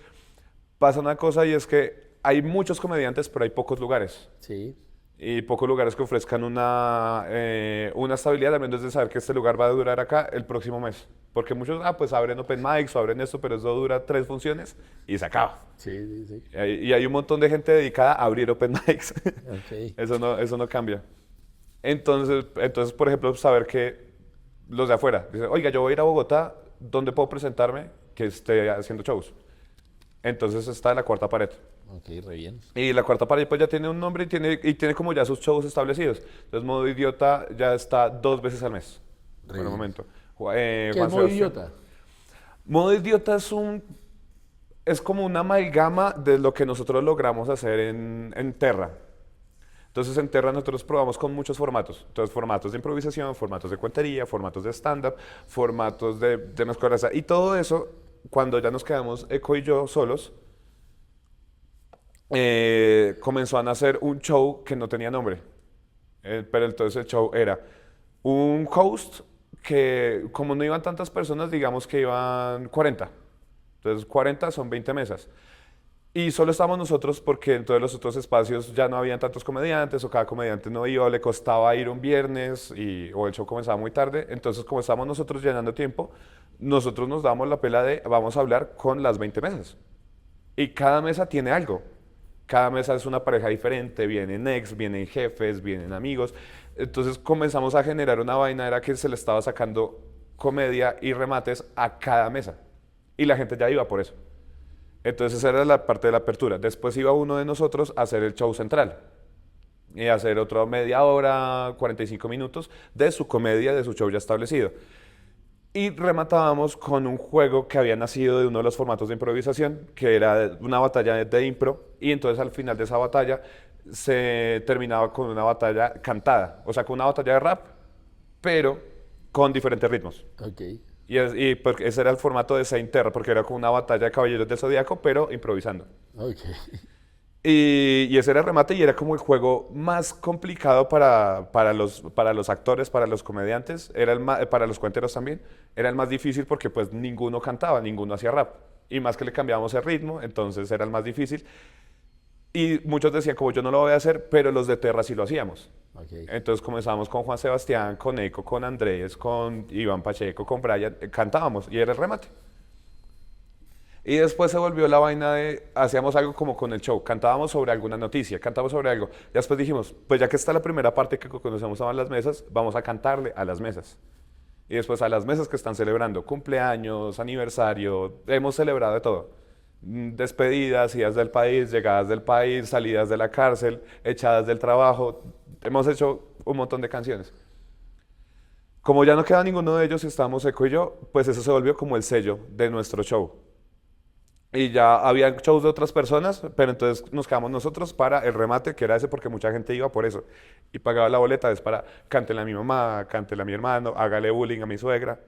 A: pasa una cosa y es que hay muchos comediantes, pero hay pocos lugares.
C: sí.
A: Y pocos lugares que ofrezcan una estabilidad, también de saber que este lugar va a durar acá el próximo mes. Porque muchos, pues abren open mics o abren esto, pero eso dura 3 funciones y se acaba.
C: Sí, sí, sí.
A: Y hay un montón de gente dedicada a abrir open mics.
C: Ok.
A: Eso no cambia. Entonces, por ejemplo, saber que los de afuera dicen, oiga, yo voy a ir a Bogotá, ¿dónde puedo presentarme que esté haciendo shows? Entonces está en la cuarta pared.
C: Ok, re bien.
A: Y la cuarta pared pues ya tiene un nombre y tiene como ya sus shows establecidos. Entonces Modo Idiota ya está 2 veces al mes, por el
C: bien.
A: momento.
C: ¿Qué es
A: Juan
C: modo
A: Sebastián.
C: idiota?
A: Modo Idiota es como una amalgama de lo que nosotros logramos hacer en Terra. Entonces en Terra nosotros probamos con muchos formatos. Entonces formatos de improvisación, formatos de cuentería, formatos de stand-up, formatos de mezcolanza. Y todo eso, cuando ya nos quedamos Eco y yo solos, comenzó a nacer un show que no tenía nombre. Pero entonces el show era un host que, como no iban tantas personas, digamos que iban 40. Entonces 40 son 20 mesas. Y solo estábamos nosotros porque en todos los otros espacios ya no habían tantos comediantes o cada comediante no iba o le costaba ir un viernes o el show comenzaba muy tarde. Entonces, como estábamos nosotros llenando tiempo, nosotros nos damos la pela de vamos a hablar con las 20 mesas. Y cada mesa tiene algo. Cada mesa es una pareja diferente, vienen ex, vienen jefes, vienen amigos. Entonces comenzamos a generar una vaina, era que se le estaba sacando comedia y remates a cada mesa. Y la gente ya iba por eso. Entonces esa era la parte de la apertura. Después iba uno de nosotros a hacer el show central. Y hacer otra media hora, 45 minutos de su comedia, de su show ya establecido. Y rematábamos con un juego que había nacido de uno de los formatos de improvisación, que era una batalla de impro, y entonces al final de esa batalla se terminaba con una batalla cantada, o sea, con una batalla de rap, pero con diferentes ritmos.
C: Ok.
A: Y porque ese era el formato de Saint Terra, porque era como una batalla de caballeros del Zodíaco, pero improvisando.
C: Ok.
A: Y ese era el remate y era como el juego más complicado para los actores, para los comediantes, para los cuenteros también. Era el más difícil porque pues ninguno cantaba, ninguno hacía rap. Y más que le cambiábamos el ritmo, entonces era el más difícil. Y muchos decían, como yo no lo voy a hacer, pero los de Terra sí lo hacíamos.
C: Ok.
A: Entonces comenzamos con Juan Sebastián, con Eco, con Andrés, con Iván Pacheco, con Brian, cantábamos y era el remate. Y después se volvió la vaina hacíamos algo como con el show, cantábamos sobre alguna noticia, cantábamos sobre algo. Y después dijimos, pues ya que está la primera parte que conocemos a las mesas, vamos a cantarle a las mesas. Y después a las mesas que están celebrando cumpleaños, aniversario, hemos celebrado de todo. Despedidas, idas del país, llegadas del país, salidas de la cárcel, echadas del trabajo. Hemos hecho un montón de canciones. Como ya no queda ninguno de ellos y estamos Eco y yo, pues eso se volvió como el sello de nuestro show. Y ya habían shows de otras personas, pero entonces nos quedamos nosotros para el remate, que era ese porque mucha gente iba por eso. Y pagaba la boleta, es para cántele a mi mamá, cántele a mi hermano, hágale bullying a mi suegra.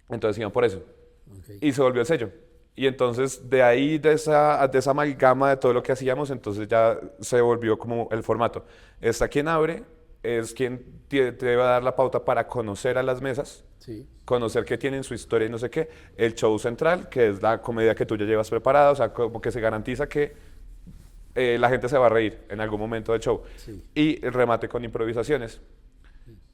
A: Entonces iban por eso.
C: Ok.
A: Y se volvió el sello. Y entonces de ahí, de esa amalgama de todo lo que hacíamos, entonces ya se volvió como el formato. Está quien abre, es quien te va a dar la pauta para conocer a las mesas,
C: Sí.
A: conocer qué tienen su historia y no sé qué. El show central, que es la comedia que tú ya llevas preparada, o sea, como que se garantiza que la gente se va a reír en algún momento del show.
C: Sí.
A: Y el remate con improvisaciones.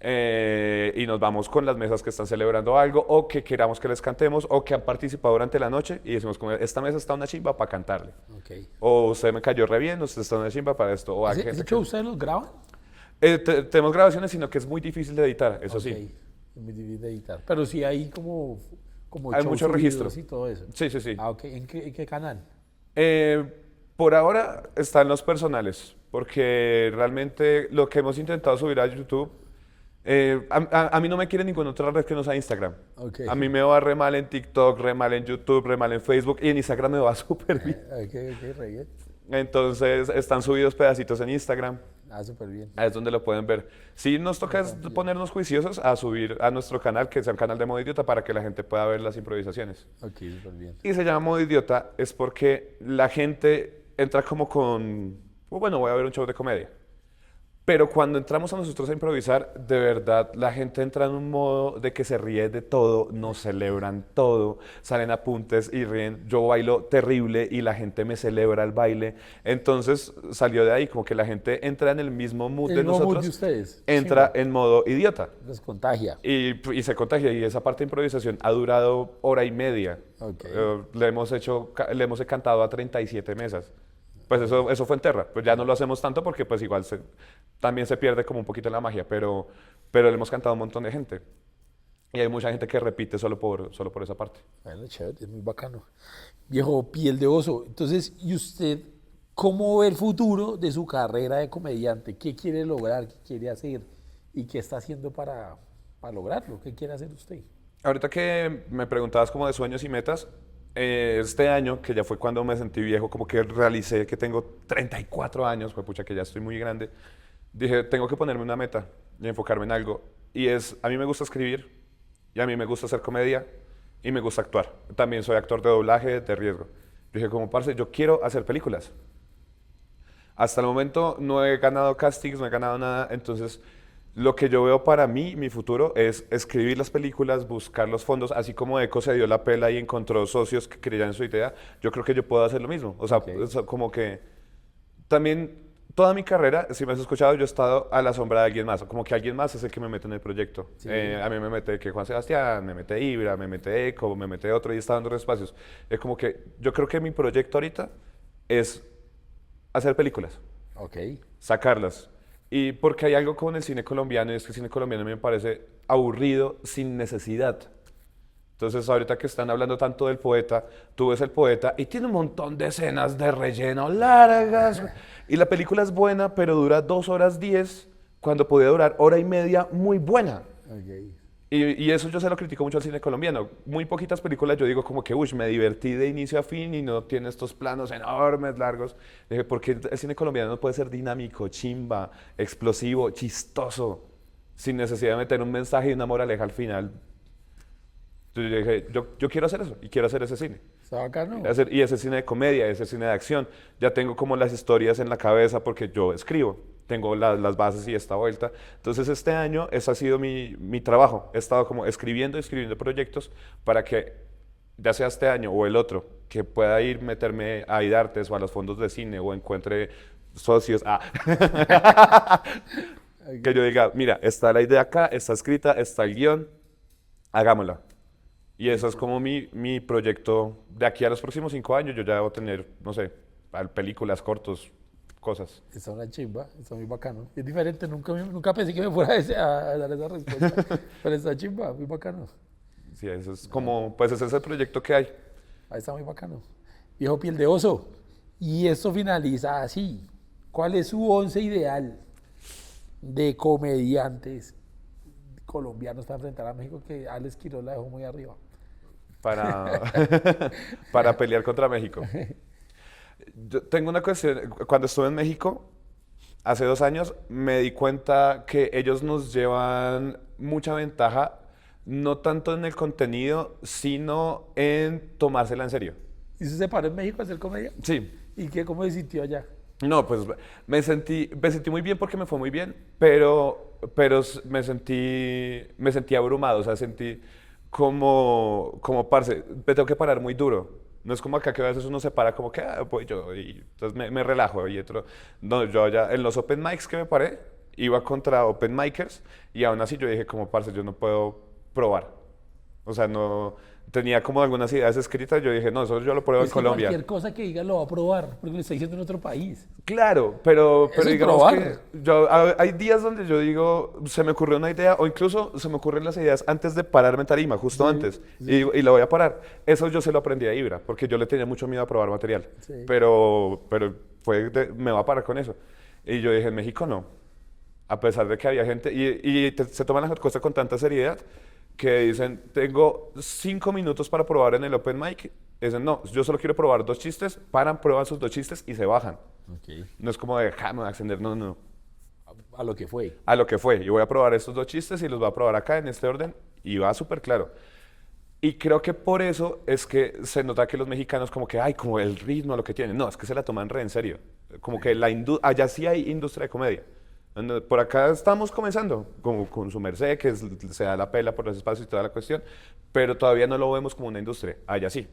A: Y nos vamos con las mesas que están celebrando algo o que queramos que les cantemos o que han participado durante la noche y decimos como esta mesa está una chimba para cantarle.
C: Ok.
A: O usted me cayó re bien, usted está una chimba para esto. O hay
C: ¿Ese
A: gente
C: show ustedes los graban?
A: tenemos grabaciones, sino que es muy difícil de editar, eso
C: Ok.
A: sí.
C: Es muy difícil de editar. Pero sí hay como
A: Hay
C: shows
A: mucho registro.
C: subidos y todo eso.
A: Sí, sí, sí.
C: Ah, ok. ¿En qué canal?
A: Eh, por ahora están los personales, porque realmente lo que hemos intentado subir a YouTube, a mí no me quiere ninguna otra red que no sea Instagram.
C: Ok.
A: A mí me va re mal en TikTok, re mal en YouTube, re mal en Facebook y en Instagram me va súper bien.
C: Ok, re bien.
A: Entonces están subidos pedacitos en Instagram.
C: Ah, súper bien.
A: Ahí es donde lo pueden ver. Sí nos toca es ponernos juiciosos a subir a nuestro canal, que sea un canal de Modo Idiota, para que la gente pueda ver las improvisaciones.
C: Ok, súper bien.
A: Y se llama Modo Idiota es porque la gente entra como con, bueno, voy a ver un show de comedia. Pero cuando entramos a nosotros a improvisar, de verdad, la gente entra en un modo de que se ríe de todo, nos celebran todo, salen apuntes y ríen. Yo bailo terrible y la gente me celebra el baile. Entonces salió de ahí, como que la gente entra en el mismo mood
C: El
A: de
C: mismo mood
A: nosotros,
C: de ustedes.
A: entra
C: Chimba.
A: en modo idiota
C: Los contagia.
A: y se contagia. Y esa parte de improvisación ha durado hora y media.
C: Ok.
A: Le hemos cantado a 37 mesas. Pues eso fue en Terra. Pues ya no lo hacemos tanto porque pues igual también se pierde como un poquito la magia, pero le hemos cantado a un montón de gente. Y hay mucha gente que repite solo por esa parte.
C: Bueno, chévere, es muy bacano. Viejo, piel de oso. Entonces, ¿y usted cómo ve el futuro de su carrera de comediante? ¿Qué quiere lograr? ¿Qué quiere hacer? ¿Y qué está haciendo para lograrlo? ¿Qué quiere hacer usted?
A: Ahorita que me preguntabas como de sueños y metas, este año, que ya fue cuando me sentí viejo, como que realicé que tengo 34 años, pues pucha que ya estoy muy grande, dije, tengo que ponerme una meta y enfocarme en algo. Y a mí me gusta escribir, y a mí me gusta hacer comedia, y me gusta actuar. También soy actor de doblaje de riesgo. Dije, como parce, yo quiero hacer películas. Hasta el momento no he ganado castings, no he ganado nada, entonces lo que yo veo para mí, mi futuro, es escribir las películas, buscar los fondos, así como Eco se dio la pela y encontró socios que creían en su idea, yo creo que yo puedo hacer lo mismo. O sea,
C: Ok.
A: como que también toda mi carrera, si me has escuchado, yo he estado a la sombra de alguien más, como que alguien más es el que me mete en el proyecto.
C: Sí.
A: A mí me mete que Juan Sebastián, me mete Ibra, me mete Eco, me mete otro y está dando espacios. Es como que yo creo que mi proyecto ahorita es hacer películas,
C: Ok.
A: sacarlas. Y porque hay algo con el cine colombiano, y es que el cine colombiano a mí me parece aburrido sin necesidad. Entonces, ahorita que están hablando tanto del poeta, tú ves el poeta y tiene un montón de escenas de relleno largas. Y la película es buena, pero dura 2 horas 10, cuando podía durar hora y media muy buena.
C: Ok.
A: Y eso yo se lo critico mucho al cine colombiano. Muy poquitas películas yo digo como que, uy, me divertí de inicio a fin y no tiene estos planos enormes, largos. Dije, porque el cine colombiano no puede ser dinámico, chimba, explosivo, chistoso, sin necesidad de meter un mensaje y una moraleja al final. Entonces yo dije, yo quiero hacer eso y quiero hacer ese cine.
C: Está bacano.
A: Y ese cine de comedia, ese cine de acción. Ya tengo como las historias en la cabeza porque yo escribo. Tengo las bases y esta vuelta. Entonces este año ese ha sido mi trabajo. He estado como escribiendo proyectos para que ya sea este año o el otro, que pueda ir meterme a IDARTES o a los fondos de cine o encuentre socios. Que yo diga, mira, está la idea acá, está escrita, está el guión, hagámosla. Y eso es como mi proyecto de aquí a los próximos 5 años. Yo ya debo tener, no sé, películas, cortos, cosas.
C: Está una chimba, está muy bacano. Es diferente, nunca pensé que me fuera a dar esa respuesta, pero está chimba, muy bacano.
A: Sí, eso es como, pues ese es el proyecto que hay.
C: Ahí está muy bacano. Viejo piel de oso. Y esto finaliza así. ¿Cuál es su once ideal de comediantes colombianos para enfrentar a México? Que Alex Quiroz la dejó muy arriba.
A: para, para pelear contra México. Yo tengo una cuestión, cuando estuve en México, hace 2 años, me di cuenta que ellos nos llevan mucha ventaja, no tanto en el contenido, sino en tomársela en serio.
C: ¿Y se paró en México a hacer comedia?
A: Sí,
C: ¿Y qué, cómo se sintió allá?
A: no, pues me sentí muy bien porque me fue muy bien, pero me sentí abrumado, o sea, sentí como parce, me tengo que parar muy duro. No es como acá que a veces uno se para como que, voy yo, y entonces me relajo y otro. No, yo ya en los open mics que me paré, iba contra open micers y aún así yo dije como parce, yo no puedo probar. O sea, no, tenía como algunas ideas escritas, yo dije, no, eso yo lo pruebo en
C: Es que
A: Colombia.
C: cualquier cosa que diga lo va a probar, porque lo está diciendo en otro país.
A: Claro, pero
C: Eso es
A: digamos
C: probar.
A: que hay días donde yo digo, se me ocurrió una idea, o incluso se me ocurren las ideas antes de pararme en tarima, justo antes, y la voy a parar. Eso yo se lo aprendí a Ibra, porque yo le tenía mucho miedo a probar material,
C: Sí.
A: pero me va a parar con eso. Y yo dije, en México no, a pesar de que había gente, se toman las cosas con tanta seriedad, que dicen, tengo 5 minutos para probar en el open mic. Dicen, no, yo solo quiero probar 2 chistes, paran, prueban sus 2 chistes y se bajan.
C: Ok.
A: No es como de, ja, me voy a extender, no, no, no.
C: A lo que fue.
A: A lo que fue. Yo voy a probar estos 2 chistes y los voy a probar acá en este orden y va súper claro. Y creo que por eso es que se nota que los mexicanos como que, ay, como el ritmo, lo que tienen. No, es que se la toman re en serio. Como que allá sí hay industria de comedia. Por acá estamos comenzando, como con su merced, que se da la pela por los espacios y toda la cuestión, pero todavía no lo vemos como una industria. Allá sí.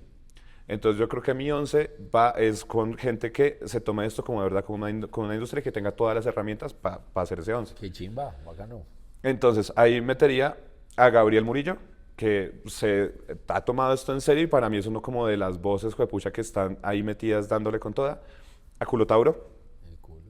A: Entonces yo creo que mi 11 es con gente que se tome esto como de verdad, como una industria que tenga todas las herramientas para hacer ese 11.
C: Qué chimba, bacano.
A: Entonces ahí metería a Gabriel Murillo, que se ha tomado esto en serio y para mí es uno como de las voces juepucha que están ahí metidas dándole con toda. A Culo Tauro.
C: El culo.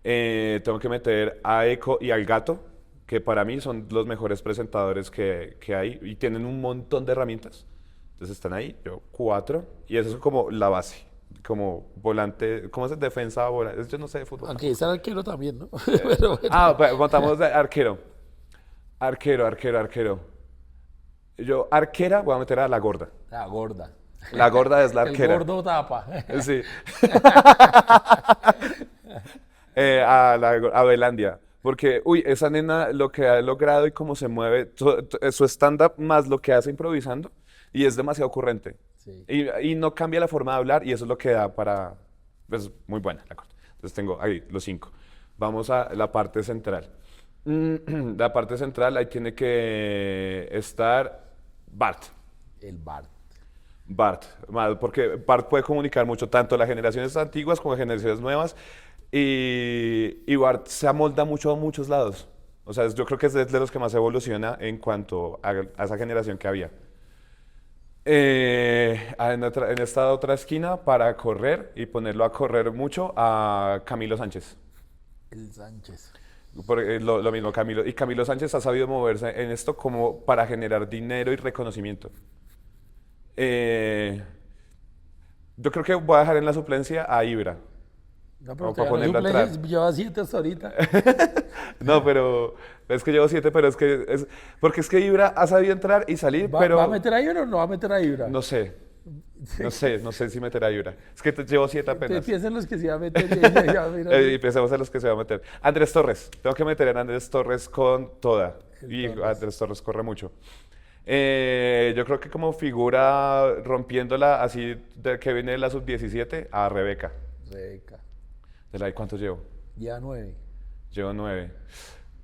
A: Tengo que meter a Eco y al Gato, que para mí son los mejores presentadores que hay y tienen un montón de herramientas. Entonces están ahí, yo 4, y eso es como la base, como volante, ¿cómo es? Defensa, volante, yo no sé de fútbol.
C: Aunque es arquero también, ¿no? Pero bueno.
A: Contamos de arquero. Arquero. Yo, arquera, voy a meter a la gorda.
C: La gorda.
A: La gorda es la
C: El
A: arquera.
C: gordo tapa.
A: Sí. A Belandia. Porque, uy, esa nena lo que ha logrado y cómo se mueve, su stand-up más lo que hace improvisando, y es demasiado ocurrente.
C: Sí.
A: Y no cambia la forma de hablar, y eso es lo que da para. Es muy buena la cosa. Entonces tengo ahí los 5. Vamos a la parte central. La parte central, ahí tiene que estar Bart.
C: El Bart.
A: Porque Bart puede comunicar mucho, tanto las generaciones antiguas como las generaciones nuevas, y Bart se amolda mucho a muchos lados. O sea, yo creo que es de los que más evoluciona en cuanto a esa generación que había. En esta otra esquina, para correr y ponerlo a correr mucho, a Camilo Sánchez.
C: El Sánchez.
A: Porque lo mismo, Camilo. Y Camilo Sánchez ha sabido moverse en esto como para generar dinero y reconocimiento. Yo creo que voy a dejar en la suplencia a Ibra.
C: No, pero
A: Como para ponerlo atrás.
C: lleva 7 hasta ahorita.
A: No, pero es que llevo 7, pero porque es que Ibra ha sabido entrar y salir, pero
C: ¿Va a meter a Ibra o no va a meter a Ibra?
A: no sé. No sé si meter a Ibra. Es que llevo 7 apenas.
C: Piensen los que se va a meter.
A: Y pensemos en los que se va a meter. Andrés Torres. Tengo que meter a Andrés Torres con toda. Y Andrés Torres corre mucho. Yo creo que como figura rompiéndola así de que viene de la sub-17 a Rebeca.
C: Rebeca.
A: ¿Cuántos llevo?
C: Ya 9.
A: Llevo 9.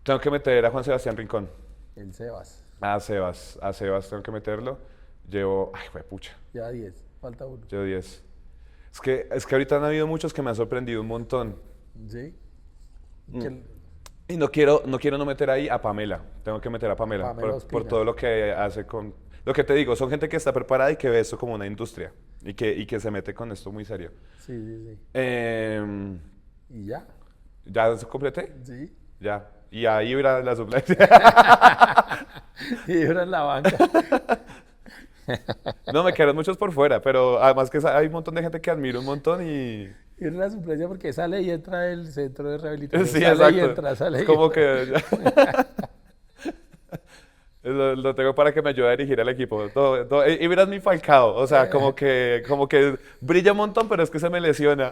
A: Tengo que meter a Juan Sebastián Rincón.
C: El Sebas.
A: A Sebas tengo que meterlo. Llevo, ay, pucha.
C: Ya 10. Falta uno.
A: Llevo 10. Es que ahorita han habido muchos que me han sorprendido un montón.
C: ¿Sí?
A: Y no quiero no meter ahí a Pamela. Tengo que meter a Pamela
C: Pamela
A: por
C: Ospina.
A: todo lo que hace con. Lo que te digo, son gente que está preparada y que ve esto como una industria. Y que se mete con esto muy serio.
C: Sí.
A: Em,
C: ¿Y ya?
A: ¿Ya completé?
C: Sí.
A: Ya. Y ahí Ibra la suplencia.
C: Y Ibra en la banca.
A: No, me quedan muchos por fuera, pero además que hay un montón de gente que admiro un montón y.
C: Ibra en la suplencia porque sale y entra el centro de rehabilitación.
A: Sí,
C: sale
A: exacto.
C: y entra, sale
A: Es
C: y
A: como
C: entra.
A: que. Lo tengo para que me ayude a dirigir al equipo. Ibra es mi Falcao, o sea, como que brilla un montón, pero es que se me lesiona.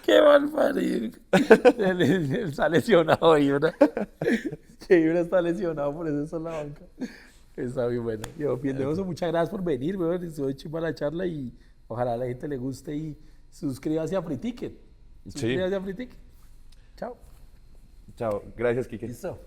C: ¡Qué mal parido! Él está lesionado, Ibra. Que Ibra está lesionado, por eso está en la banca. Está muy bueno. Yo, Pieldeoso, muchas gracias por venir, weón. Estuvo chimba la charla y ojalá a la gente le guste y suscríbase a Free Ticket. Suscríbase a Free Ticket. Chao.
A: Chao, gracias, Kike.
C: Listo.